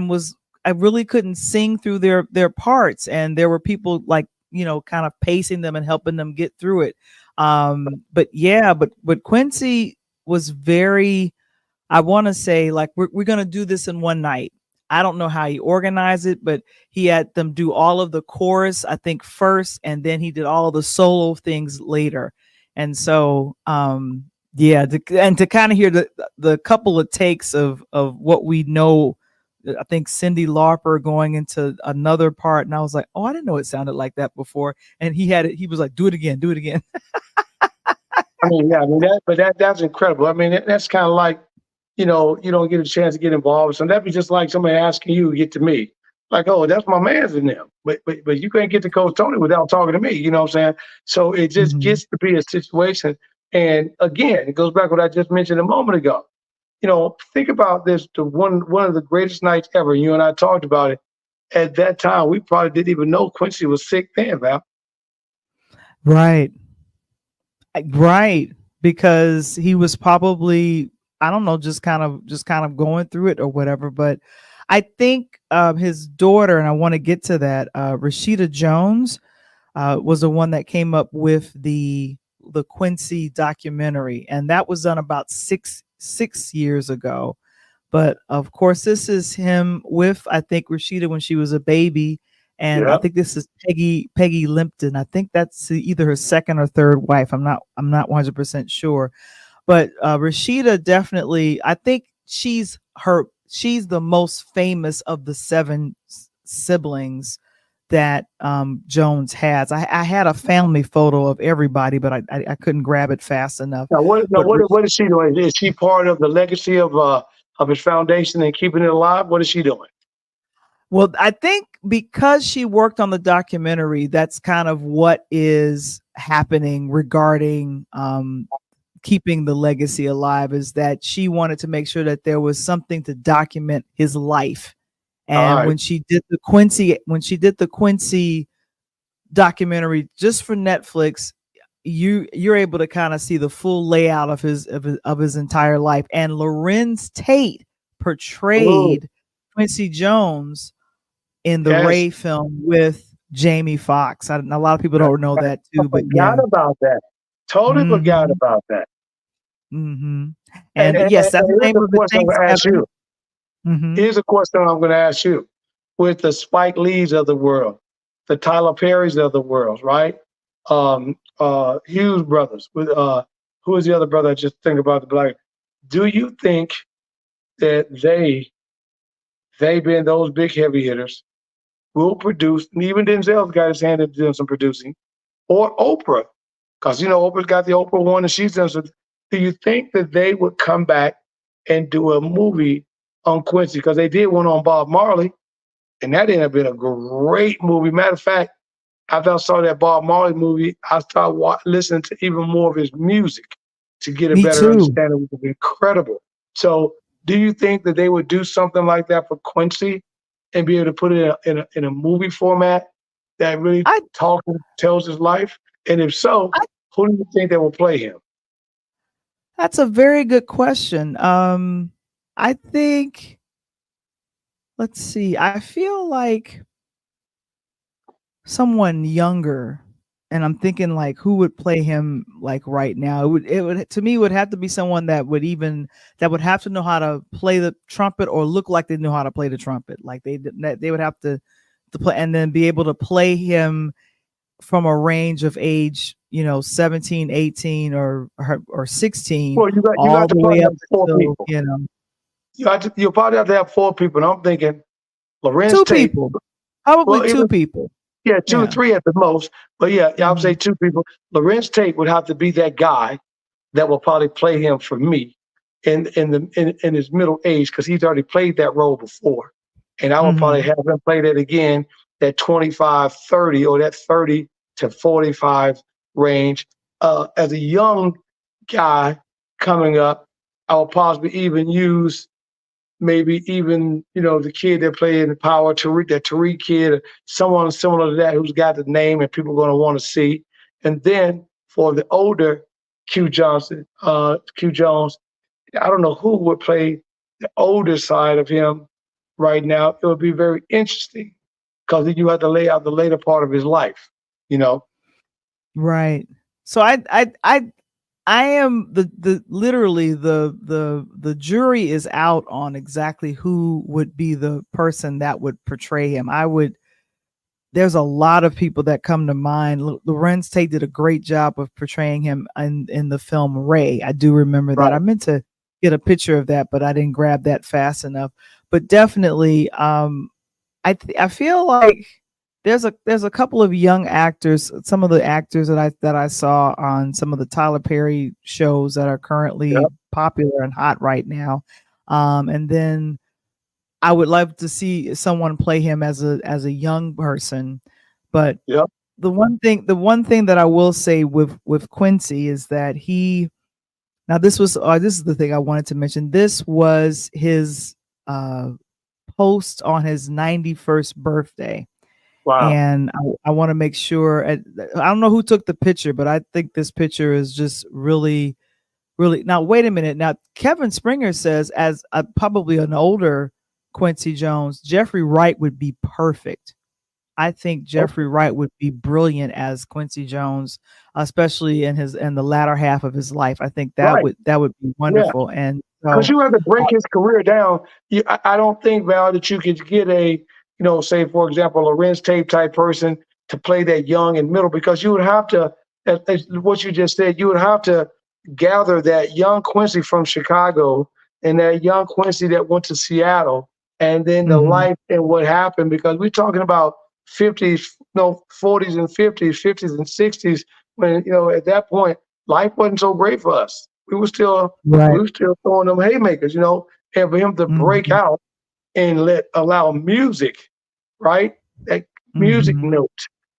really couldn't sing through their parts. And there were people like, kind of pacing them and helping them get through it. But Quincy was very, I want to say, like, we're going to do this in one night. I don't know how he organized it, but he had them do all of the chorus, I think, first, and then he did all of the solo things later. And so, to kind of hear the couple of takes of what we know, I think Cyndi Lauper going into another part, and I was like, oh, I didn't know it sounded like that before. And he was like, do it again. That's incredible. I mean, that's kind of like, you don't get a chance to get involved. So that'd be just like somebody asking you to get to me. Like, oh, that's my man's in them. But you can't get to Coach Tony without talking to me. You know what I'm saying? So it just gets to be a situation. And again, it goes back to what I just mentioned a moment ago. think about this, the one of the greatest nights ever. You and I talked about it. At that time, we probably didn't even know Quincy was sick then, Val. Right. Right. Because he was probably, I don't know, just kind of going through it or whatever. But I think his daughter, and I want to get to that, Rashida Jones, was the one that came up with the Quincy documentary, and that was done about six years ago. But of course, this is him with, I think, Rashida when she was a baby, and I Yeah. think this is Peggy Limpton. I think that's either her second or third wife. I'm not 100% sure, but Rashida definitely. I think she's the most famous of the seven siblings that Jones has. I had a family photo of everybody, but I couldn't grab it fast enough. Now, what, now, But what is she doing? Is she part of the legacy of his foundation and keeping it alive? What is she doing? well, I think because she worked on the documentary, that's kind of what is happening regarding keeping the legacy alive, is that she wanted to make sure that there was something to document his life. All And right. when she did the Quincy documentary just for Netflix, you're able to kind of see the full layout of his entire life. And Lorenz Tate Ooh, portrayed Quincy Jones in the yes. Ray film with Jamie Foxx. A lot of people I, don't know that I too, but yeah. forgot about that. Totally forgot Hmm. about that. Hmm. And, And and, yes, and that's the here's name a of it. question I'm Thanks, going to ask Kevin. you. Hmm. Here's a question I'm going to ask you. With the Spike Lees of the world, the Tyler Perrys of the world, right? Hughes brothers. With who is the other brother? I just think about the black. Do you think that they being those big heavy hitters will produce? And even Denzel's got his hand in doing some producing, or Oprah, because Oprah's got the Oprah one, and she's done some. Do you think that they would come back and do a movie on Quincy? Because they did one on Bob Marley, and that ended up being a great movie. Matter of fact, after I saw that Bob Marley movie, I started listening to even more of his music to get a Me better too. understanding. It was incredible. So, do you think that they would do something like that for Quincy and be able to put it in a movie format that really I, tells his life? And if so, I who do you think that will play him? That's a very good question. I think, let's see. I feel like someone younger, and I'm thinking like who would play him like right now. It would to me would have to be someone that would have to know how to play the trumpet or look like they know how to play the trumpet. Like they would have to play, and then be able to play him from a range of age, 17, 18, or 16, Well, you got all to the way probably up have four until, people. You'll probably have to have four people. And I'm thinking Lorenz two Tate. people, probably Well, two even people. yeah, two or Yeah. three at the most. But yeah, I would say Hmm. two people. Lorenz Tate would have to be that guy that will probably play him for me in his middle age, because he's already played that role before. And I would probably Hmm. have him play that again, that 25, 30, or that 30 to 45 range. As a young guy coming up, I would possibly even use maybe even the kid that played in the Power, Tariq, that Tariq kid, or someone similar to that who's got the name and people are going to want to see. And then for the older Q Jones, I don't know who would play the older side of him right now. It would be very interesting because you have to lay out the later part of his life. You know, Right. So I am the literally the jury is out on exactly who would be the person that would portray him. There's a lot of people that come to mind. Lorenz Tate did a great job of portraying him in the film Ray. I do remember that. I right? meant to get a picture of that, but I didn't grab that fast enough. But definitely, I feel like there's a couple of young actors, some of the actors that I saw on some of the Tyler Perry shows that are currently Yep, popular and hot right now. And then I would love to see someone play him as a young person. But yep. the one thing that I will say with Quincy is that Now this is the thing I wanted to mention. This was his post on his 91st birthday. Wow. And I want to make sure, I don't know who took the picture, but I think this picture is just really, really. Now, wait a minute. Now, Kevin Springer says, as probably an older Quincy Jones, Jeffrey Wright would be perfect. I think Jeffrey Wright would be brilliant as Quincy Jones, especially in the latter half of his life. I think Right. that would be Yeah. wonderful. And Because so, you have to break his career down. I don't think, Val, that you could get say, for example, a Lorenz Tape type person to play that young and middle, because you would have to, as what you just said, you would have to gather that young Quincy from Chicago and that young Quincy that went to Seattle, and then the mhm, life and what happened, because we're talking about 50s, 40s and 50s, 50s and 60s, when, at that point, life wasn't so great for us. We right. were still throwing them haymakers, and for him to break Mhm, out and allow music, right? That music mhm. note,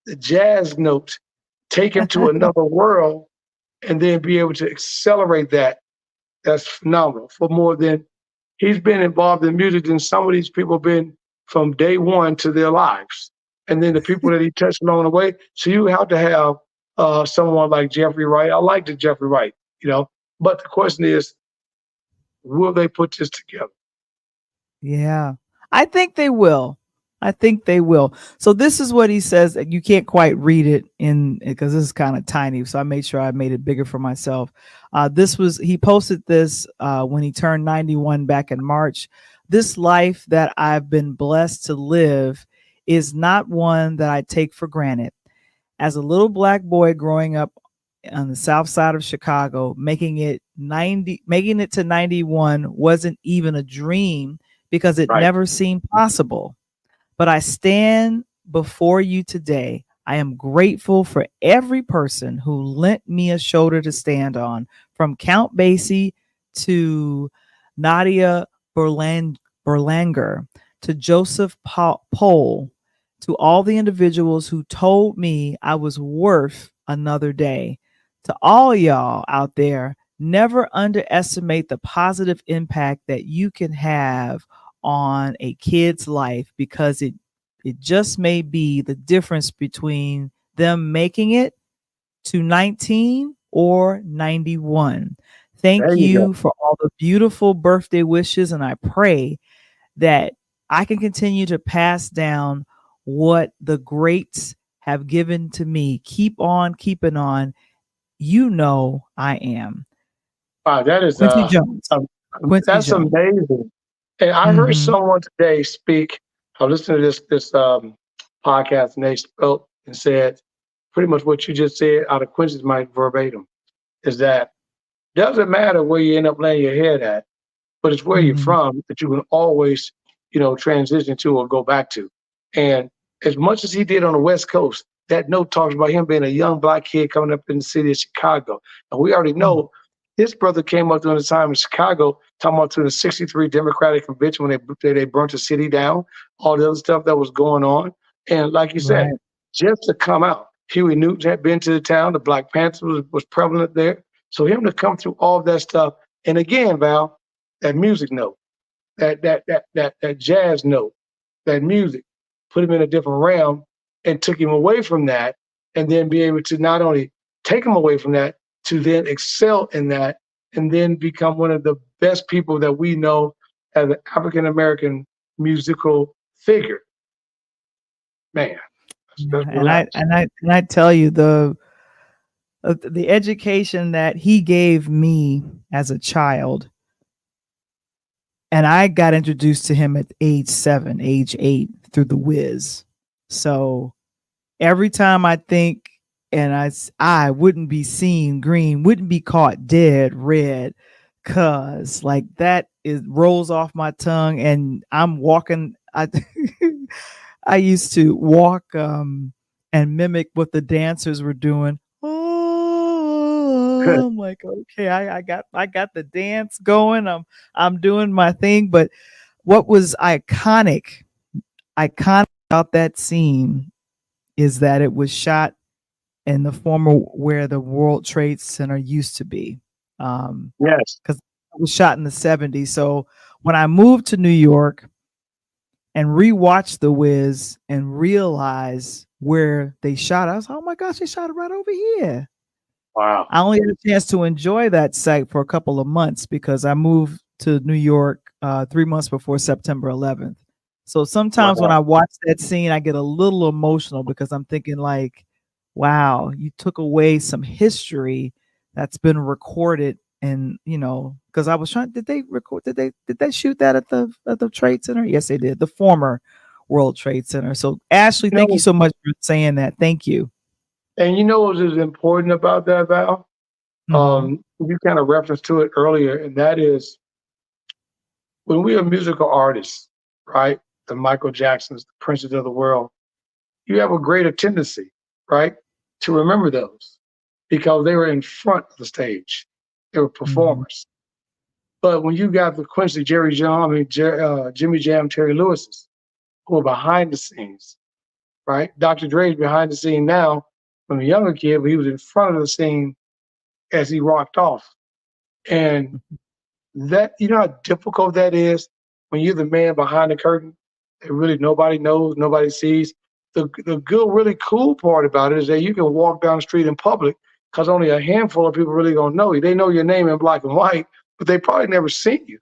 the jazz note, take him to another world and then be able to accelerate that. That's phenomenal. For more than he's been involved in music than some of these people have been from day one to their lives. And then the people that he touched along the way. So you have to have someone like Jeffrey Wright. I like the Jeffrey Wright, but the question is, will they put this together? Yeah, I think they will. I think they will. So this is what he says. You can't quite read it because this is kind of tiny. So I made sure I made it bigger for myself. He posted this when he turned 91 back in March. This life that I've been blessed to live is not one that I take for granted. As a little black boy growing up on the south side of Chicago, making it to 91 wasn't even a dream because it Right. never seemed possible. But I stand before you today. I am grateful for every person who lent me a shoulder to stand on, from Count Basie to Nadia Berlanger to Joseph Pohl, to all the individuals who told me I was worth another day. To all y'all out there, never underestimate the positive impact that you can have on a kid's life, because it just may be the difference between them making it to 19 or 91. There Thank you go. you for all the beautiful birthday wishes, and I pray that I can continue to pass down what the greats have given to me. Keep on keeping on. I am Wow, that is Quincy Jones. um, Quincy that's Jones. amazing. And I heard Hmm. someone today speak. I listened to this podcast, and they spoke and said pretty much what you just said out of Quincy's mind verbatim, is that doesn't matter where you end up laying your head at, but it's where you're Hmm. from that you can always, transition to or go back to. And as much as he did on the West Coast, that note talks about him being a young black kid coming up in the city of Chicago. And we already know his brother came up during the time in Chicago, talking about to the 63 Democratic convention when they burnt the city down, all the other stuff that was going on. And like you said, Right. just to come out, Huey Newton had been to the town, the Black Panther was prevalent there. So him to come through all of that stuff. And again, Val, that music note, that jazz note, that music, put him in a different realm and took him away from that, and then be able to not only take him away from that, to then excel in that, and then become one of the best people that we know as an African American musical figure. Man, Yeah, let's relax. and I tell you, the education that he gave me as a child, and I got introduced to him at age 7, age 8 through the Wiz. So every time I think, and I wouldn't be seen green, wouldn't be caught dead red, cause like that is rolls off my tongue, and I'm walking. I used to walk and mimic what the dancers were doing. Oh, I'm like, okay, I got the dance going. I'm doing my thing. But what was iconic about that scene is that it was shot in the former where the World Trade Center used to be. Yes. because it was shot in the 70s. So when I moved to New York and rewatched The Wiz and realized where they shot, I was like, oh my gosh, they shot it right over here. Wow. I only had a chance to enjoy that site for a couple of months because I moved to New York 3 months before September 11th. So sometimes when Wow. I watch that scene, I get a little emotional because I'm thinking like, wow, you took away some history that's been recorded. And because I was trying, did they shoot that at the Trade Center? Yes, they did. The former World Trade Center. So Ashley, You thank you know, so much for saying that. Thank you. and you know what is important about that, Val? Hmm. You kind of referenced to it earlier, and that is when we are musical artists, right? The Michael Jacksons, the Princes of the world, you have a greater tendency, right, to remember those because they were in front of the stage. They were Hmm. performers. But when you got the Quincy, Jerry John, Jimmy Jam, Terry Lewis's, who are behind the scenes, right? Dr. Dre's behind the scene now from a younger kid, but he was in front of the scene as he rocked off. And that, you know how difficult that is when you're the man behind the curtain that really nobody knows, nobody sees. The good, really cool part about it is that you can walk down the street in public because only a handful of people really gonna know you. They know your name in black and white, but they probably never seen you.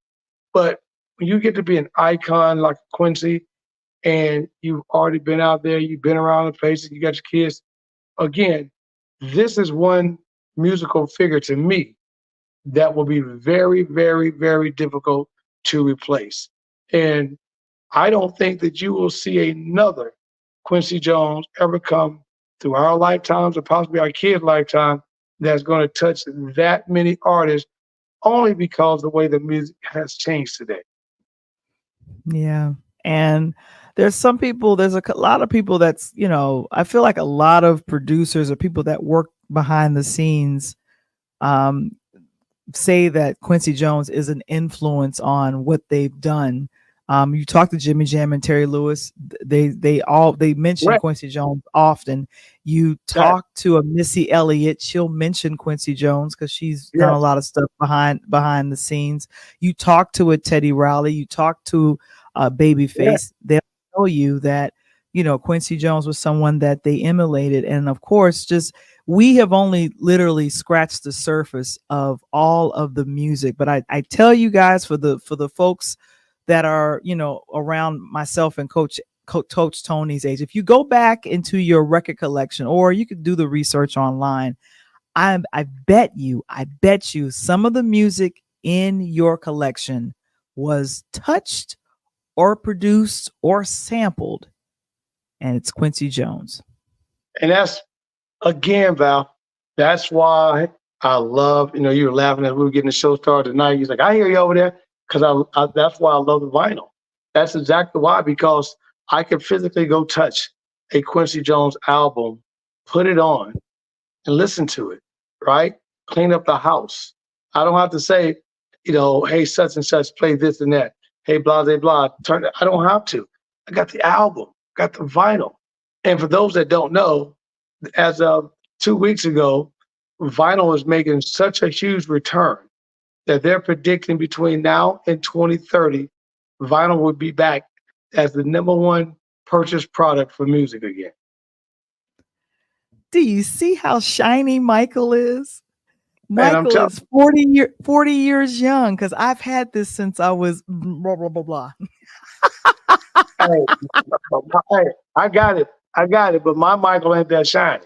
But when you get to be an icon like Quincy and you've already been out there, you've been around the places, you got your kids, again, this is one musical figure to me that will be very, very, very difficult to replace. And I don't think that you will see another Quincy Jones ever come through our lifetimes or possibly our kids' lifetime that's going to touch that many artists only because the way the music has changed today. Yeah. And there's a lot of people that's, I feel like a lot of producers or people that work behind the scenes um, say that Quincy Jones is an influence on what they've done. You talk to Jimmy Jam and Terry Lewis, they mention Right. Quincy Jones often. You That, talk to a Missy Elliott, she'll mention Quincy Jones because she's done a yes, lot of stuff behind the scenes. You talk to a Teddy Riley, you talk to yes. Babyface, they'll tell you that Quincy Jones was someone that they emulated, and of course, just we have only literally scratched the surface of all of the music. But I tell you guys, for the folks that are around myself and Coach Tony's age, if you go back into your record collection, or you could do the research online, I bet you some of the music in your collection was touched or produced or sampled, and it's Quincy Jones. And that's, again, Val, that's why I love, you were laughing as we were getting the show started tonight. He's like, I hear you over there because that's why I love the vinyl. That's exactly why, because I could physically go touch a Quincy Jones album, put it on, and listen to it, right? Clean up the house. I don't have to say, hey, such and such, play this and that. Hey, blah, blah, blah. I don't have to. I got the album, got the vinyl. And for those that don't know, as of 2 weeks ago, vinyl is making such a huge return that they're predicting between now and 2030, vinyl will be back as the number one purchased product for music again. Do you see how shiny Michael is? And I'm Michael telling is 40 years young because I've had this since I was blah, blah, blah, blah. you, hey, I got it. But my Michael ain't that shiny.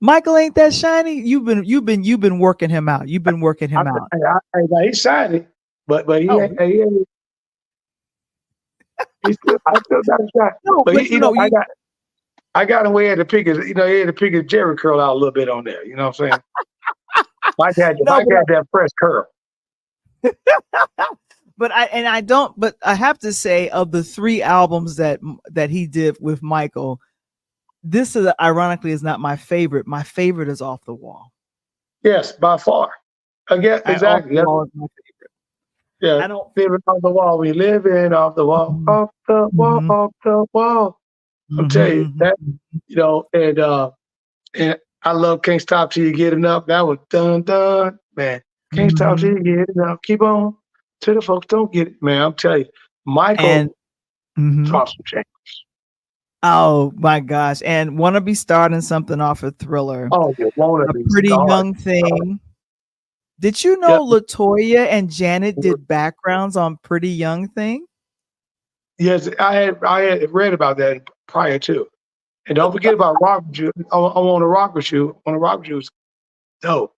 Michael ain't that shiny. You've been working him out. You've been working him out. He's shiny, but Oh I still got a shine. no, But but I got him where he had to pick his, he had to pick his Jerry curl out a little bit on there. You know what I'm saying? Mike had no, that fresh curl. but I don't. But I have to say, of the 3 albums that he did with Michael, this is ironically is not my favorite. My favorite is Off the Wall. Yes, by far. Again, Off exactly. the Wall is my favorite. Yeah, I don't. living off the wall. We living off the wall, Mhm, off the wall, mhm, off the wall. I'm telling you mhm, that, and I love Can't Stop Till You Get Enough. That was done, man. Can't stop till Mhm. you get it. Now keep on till the folks don't get it. Man, I'm telling you, And Michael mhm. dropped some change. Oh my gosh. And wanna be starting something off a Thriller. Oh, you wanna A be Pretty starting. Young Thing. Did you Yep. know LaToya and Janet did backgrounds on Pretty Young Thing? Yes, I had read about that prior to. And don't forget about Rock with You. I want to rock with you. I want to rock with you is dope.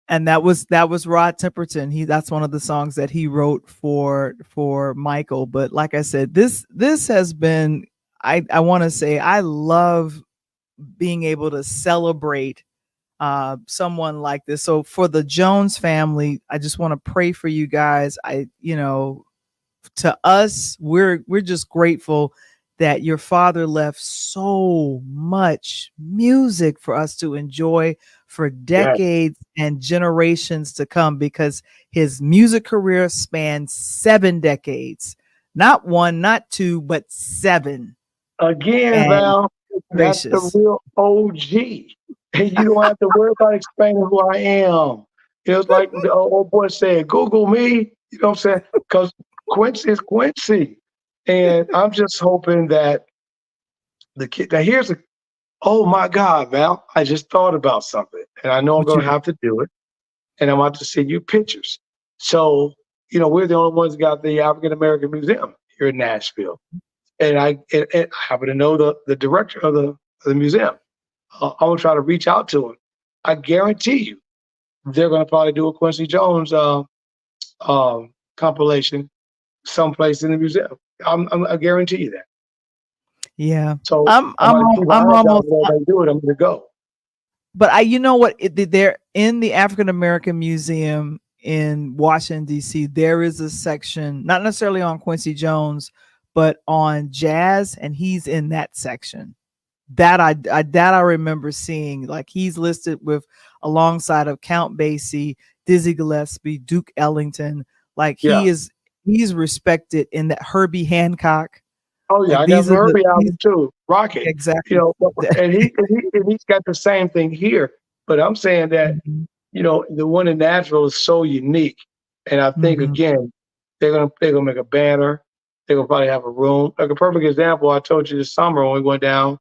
And that was Rod Temperton. That's one of the songs that he wrote for Michael. But like I said, this has been, I want to say, I love being able to celebrate someone like this. So for the Jones family, I just want to pray for you guys. To us, we're just grateful that your father left so much music for us to enjoy for Yeah. decades and generations to come, because his music career spanned 7 decades. Not one, not two, but 7. Again, And Val, that's the gracious. real OG. And you don't have to worry about explaining who I am. It's like the old boy said, Google me. You know what I'm saying? Because Quincy is Quincy. And I'm just hoping that the kid, now here's a, oh my God, Val, I just thought about something. And I know I'm What going you to have to do it. And I'm about to send you pictures. So, we're the only ones that got the African American Museum here in Nashville. And I happen to know the director of the museum. I'm gonna try to reach out to him. I guarantee you, they're gonna probably do a Quincy Jones compilation someplace in the museum. I guarantee you that. Yeah. So I'm I'm I'm gonna al- keep my I'm eyes out almost whenever they do it. I'm gonna go. but you know what? They're in the African American Museum in Washington D.C. There is a section, not necessarily on Quincy Jones, but on jazz, and he's in that section. That I remember seeing. Like, he's listed with alongside of Count Basie, Dizzy Gillespie, Duke Ellington. Like, Yeah. he's respected in that. Herbie Hancock. Oh yeah, Like, I got these some are the Herbie these, album too. Rocket. exactly. And he's got the same thing here. But I'm saying that Mhm, the one in Nashville is so unique. And I think mhm, again, they're gonna make a banner. They're gonna probably have a room. Like a perfect example, I told you this summer when we went down,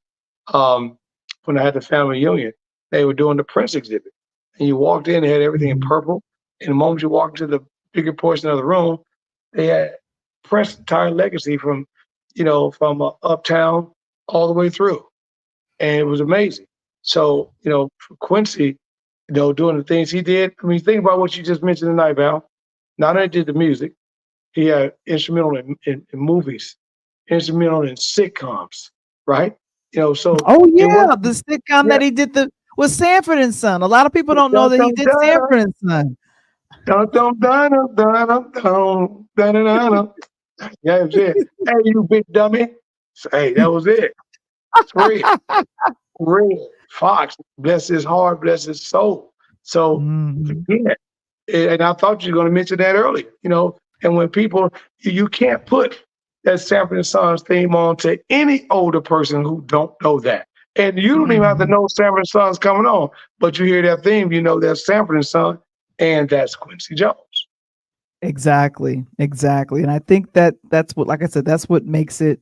um, when I had the family reunion, they were doing the Prince exhibit. And you walked in, they had everything in mhm. purple. And the moment you walked into the bigger portion of the room, they had Prince's entire legacy from uptown all the way through. And it was amazing. So, for Quincy, doing the things he did. I mean, think about what you just mentioned tonight, Val. Not only did the music, he had instrumental in movies, instrumental in sitcoms, right? So Oh it was yeah, the sitcom yeah, that he did was Sanford and Son. A lot of people don't know dun that he dun did dun Sanford and Son. dun dun dun dun dun dun dun dun dun dun. Yeah, that was it. Hey, you big dummy. So, hey, that was it. It's real. Red Fox, bless his heart, bless his soul. So Mhm. again, and I thought you were going to mention that earlier, and when people, you can't put that Sanford and Sons theme on to any older person who don't know that. And you don't even have to Mhm. know Sanford and Sons coming on, but you hear that theme, you know that's Sanford and Son, and that's Quincy Jones. Exactly, exactly. And I think that's what, like I said, that's what makes it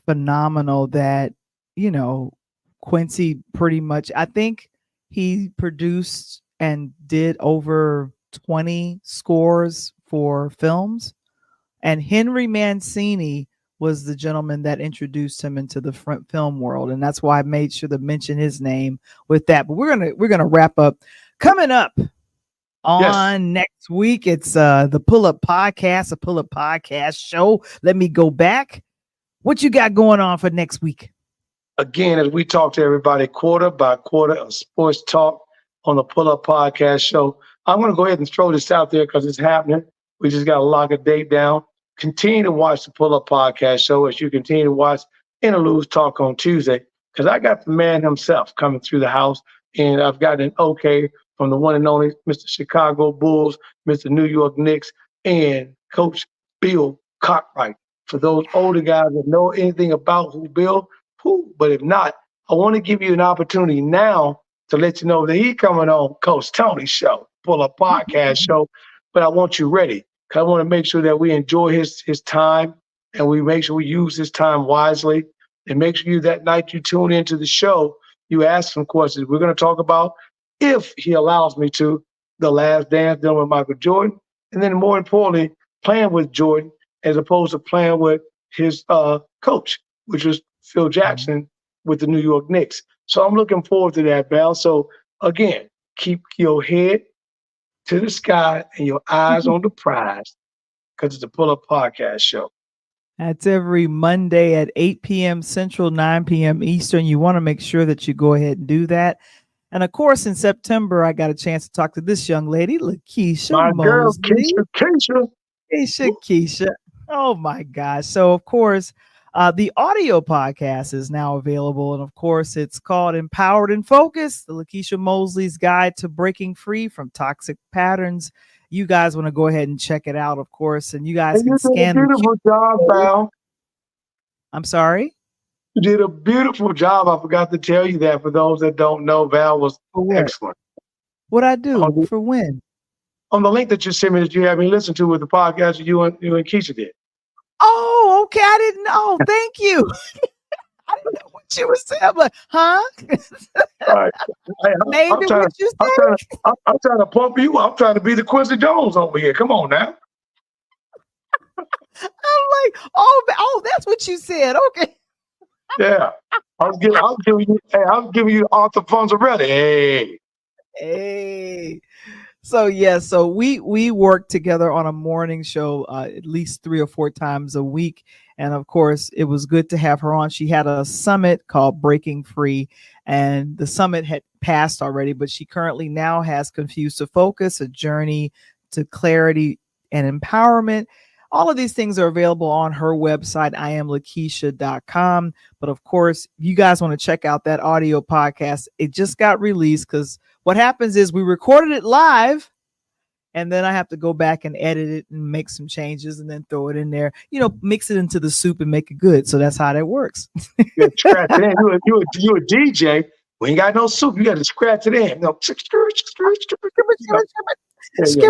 phenomenal that, you know, Quincy pretty much, I think he produced and did over 20 scores for films. And Henry Mancini was the gentleman that introduced him into the front film world, and that's why I made sure to mention his name with that. But we're gonna wrap up. Coming up Yes. on next week, it's the Pull Up Podcast, a Pull Up Podcast show. Let me go back. What you got going on for next week? Again, as we talk to everybody quarter by quarter of sports talk on the Pull Up Podcast show, I'm going to go ahead and throw this out there because it's happening. We just got to lock a date down. Continue to watch the Pull Up Podcast show as you continue to watch Interludes Talk on Tuesday, because I got the man himself coming through the house, and I've got an okay from the one and only Mr. Chicago Bulls, Mr. New York Knicks, and Coach Bill Cartwright. For those older guys that know anything about who Bill, who, but if not, I want to give you an opportunity now to let you know that he's coming on Coach Tony's show. Pull Up Podcast Show, but I want you ready. 'Cause I want to make sure that we enjoy his time and we make sure we use his time wisely. And make sure that night you tune into the show, you ask some questions. We're going to talk about, if he allows me to, The Last Dance done with Michael Jordan. And then more importantly, playing with Jordan as opposed to playing with his coach, which was Phil Jackson with the New York Knicks. So I'm looking forward to that, Val. So again, keep your head to the sky and your eyes on the prize, because it's a Pull Up Podcast Show. That's every Monday at 8 p.m. Central, 9 p.m. Eastern. You want to make sure that you go ahead and do that. And of course, in September, I got a chance to talk to this young lady, Lakeisha My girl, Mosley. Keisha. Keisha. Oh my gosh. So of course, the audio podcast is now available. And of course, it's called Empowered and Focused, the Lakeisha Mosley's Guide to Breaking Free from Toxic Patterns. You guys want to go ahead and check it out, of course. And you guys can scan You did a beautiful job, Val. I'm sorry? You did a beautiful job. I forgot to tell you that. For those that don't know, Val was excellent. What I do for when? On the link that you sent me that you had me listen to with the podcast you and Keisha did. Oh, okay. I didn't know. Thank you. I didn't know what you were saying, but huh? All right. Hey, Maybe what you said. I'm trying to pump you. I'm trying to be the Quincy Jones over here. Come on now. I'm like, oh, that's what you said. Okay. Yeah. I was giving you Arthur Fonzarelli. Hey. So so we work together on a morning show at least 3 or 4 times a week. And of course, it was good to have her on. She had a summit called Breaking Free, and the summit had passed already, but she currently now has Confused to Focus, a journey to clarity and empowerment. All of these things are available on her website, IamLakeisha.com. But of course, you guys want to check out that audio podcast. It just got released, because what happens is we recorded it live, and then I have to go back and edit it and make some changes and then throw it in there, mix it into the soup and make it good. So that's how that works. You scratch it in. You a DJ. We ain't got no soup. You got to scratch it in. No, skip it, get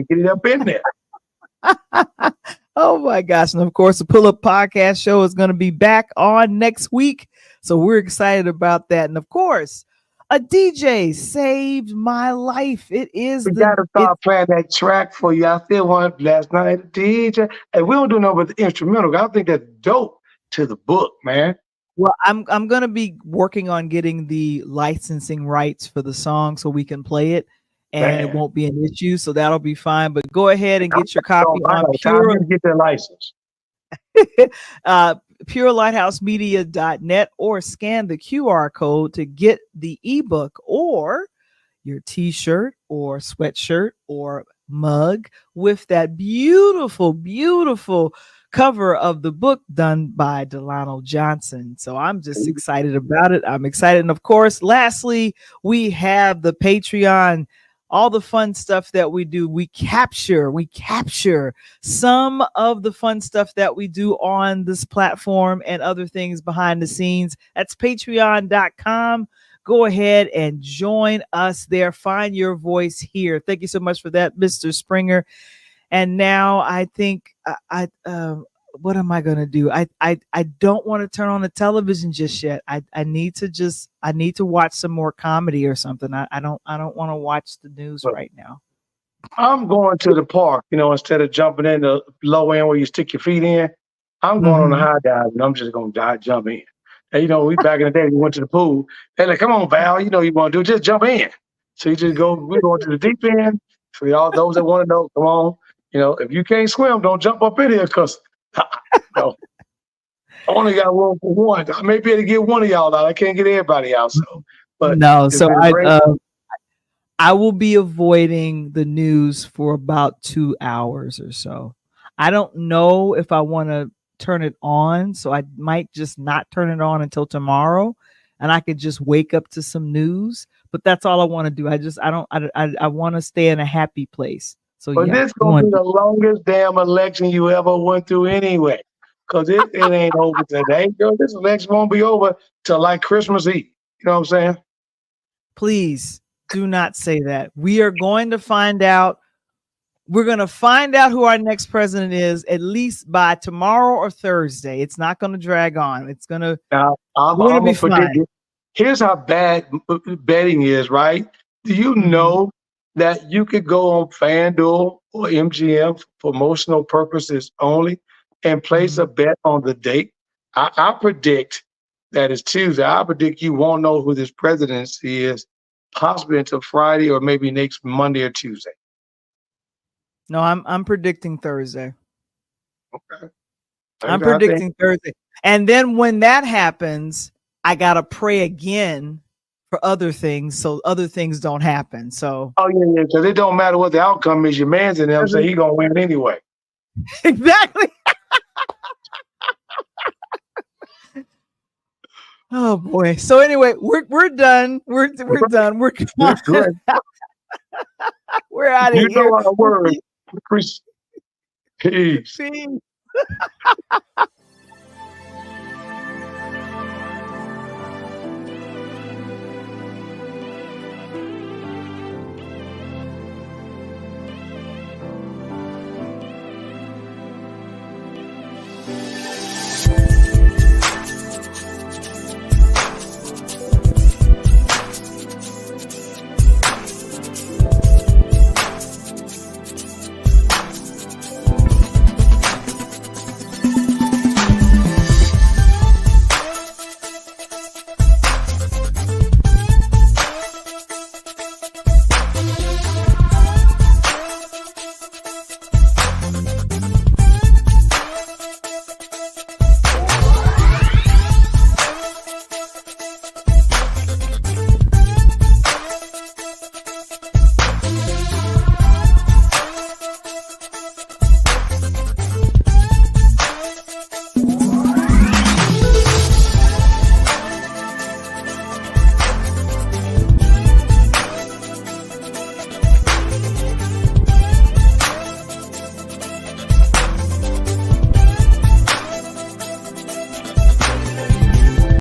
it up in there. Oh my gosh. And of course, the Pull Up Podcast Show is going to be back on next week. So we're excited about that. And of course, a DJ saved my life. It is we gotta start playing that track for you. I still want last night, a DJ. And we don't do nothing but the instrumental. I think that's dope to the book, man. Well, I'm gonna be working on getting the licensing rights for the song so we can play it, and it won't be an issue. So that'll be fine. But go ahead and get your copy on Pure. Get their license. PureLighthouseMedia.net, or scan the QR code to get the ebook or your t-shirt or sweatshirt or mug with that beautiful, beautiful cover of the book done by Delano Johnson. So I'm just excited about it. I'm excited. And of course, lastly, we have the Patreon. All the fun stuff that we do, we capture some of the fun stuff that we do on this platform and other things behind the scenes. That's patreon.com. Go ahead and join us there. Find your voice here. Thank you so much for that, Mr. Springer. And now I think what am I going to do? I don't want to turn on the television just yet. I need to watch some more comedy or something. I don't want to watch the news right now. I'm going to the park, instead of jumping in the low end where you stick your feet in. I'm going on the high dive, and I'm just going to jump in. And, we back in the day, we went to the pool. They're like, come on, Val, you want to do, just jump in. So we're going to the deep end. For y'all, those that want to know, come on. If you can't swim, don't jump up in here, because I only got room for one. I may be able to get one of y'all out. I can't get everybody out. I will be avoiding the news for about 2 hours or so. I don't know if I want to turn it on, so I might just not turn it on until tomorrow, and I could just wake up to some news. But that's all I want to do. I want to stay in a happy place. So but this gonna be the longest damn election you ever went through anyway, because it ain't over today, girl. This election won't be over till like Christmas Eve. You know what I'm saying? Please Do not say that. We are going to find out. We're going to find out who our next president is at least by tomorrow or Thursday. It's not going to drag on. It's going to, Now, I'm going to be gonna predict fine. it. Here's how bad betting is, right? Do you Mhm. know that you could go on FanDuel or MGM for promotional purposes only and place a Mhm. bet on the date? I predict that it's Tuesday. I predict you won't know who this presidency is possibly until Friday or maybe next Monday or Tuesday. No, I'm predicting Thursday. Okay. I'm I think. predicting Thursday. And then when that happens, I got to pray again for other things so other things don't happen. So Oh yeah, because it don't matter what the outcome is. Your man's in them, so he gonna win anyway. exactly. Oh boy. So anyway, we're done. We're done. We're gone. Great. We're out of You here. know our word. Peace. Peace.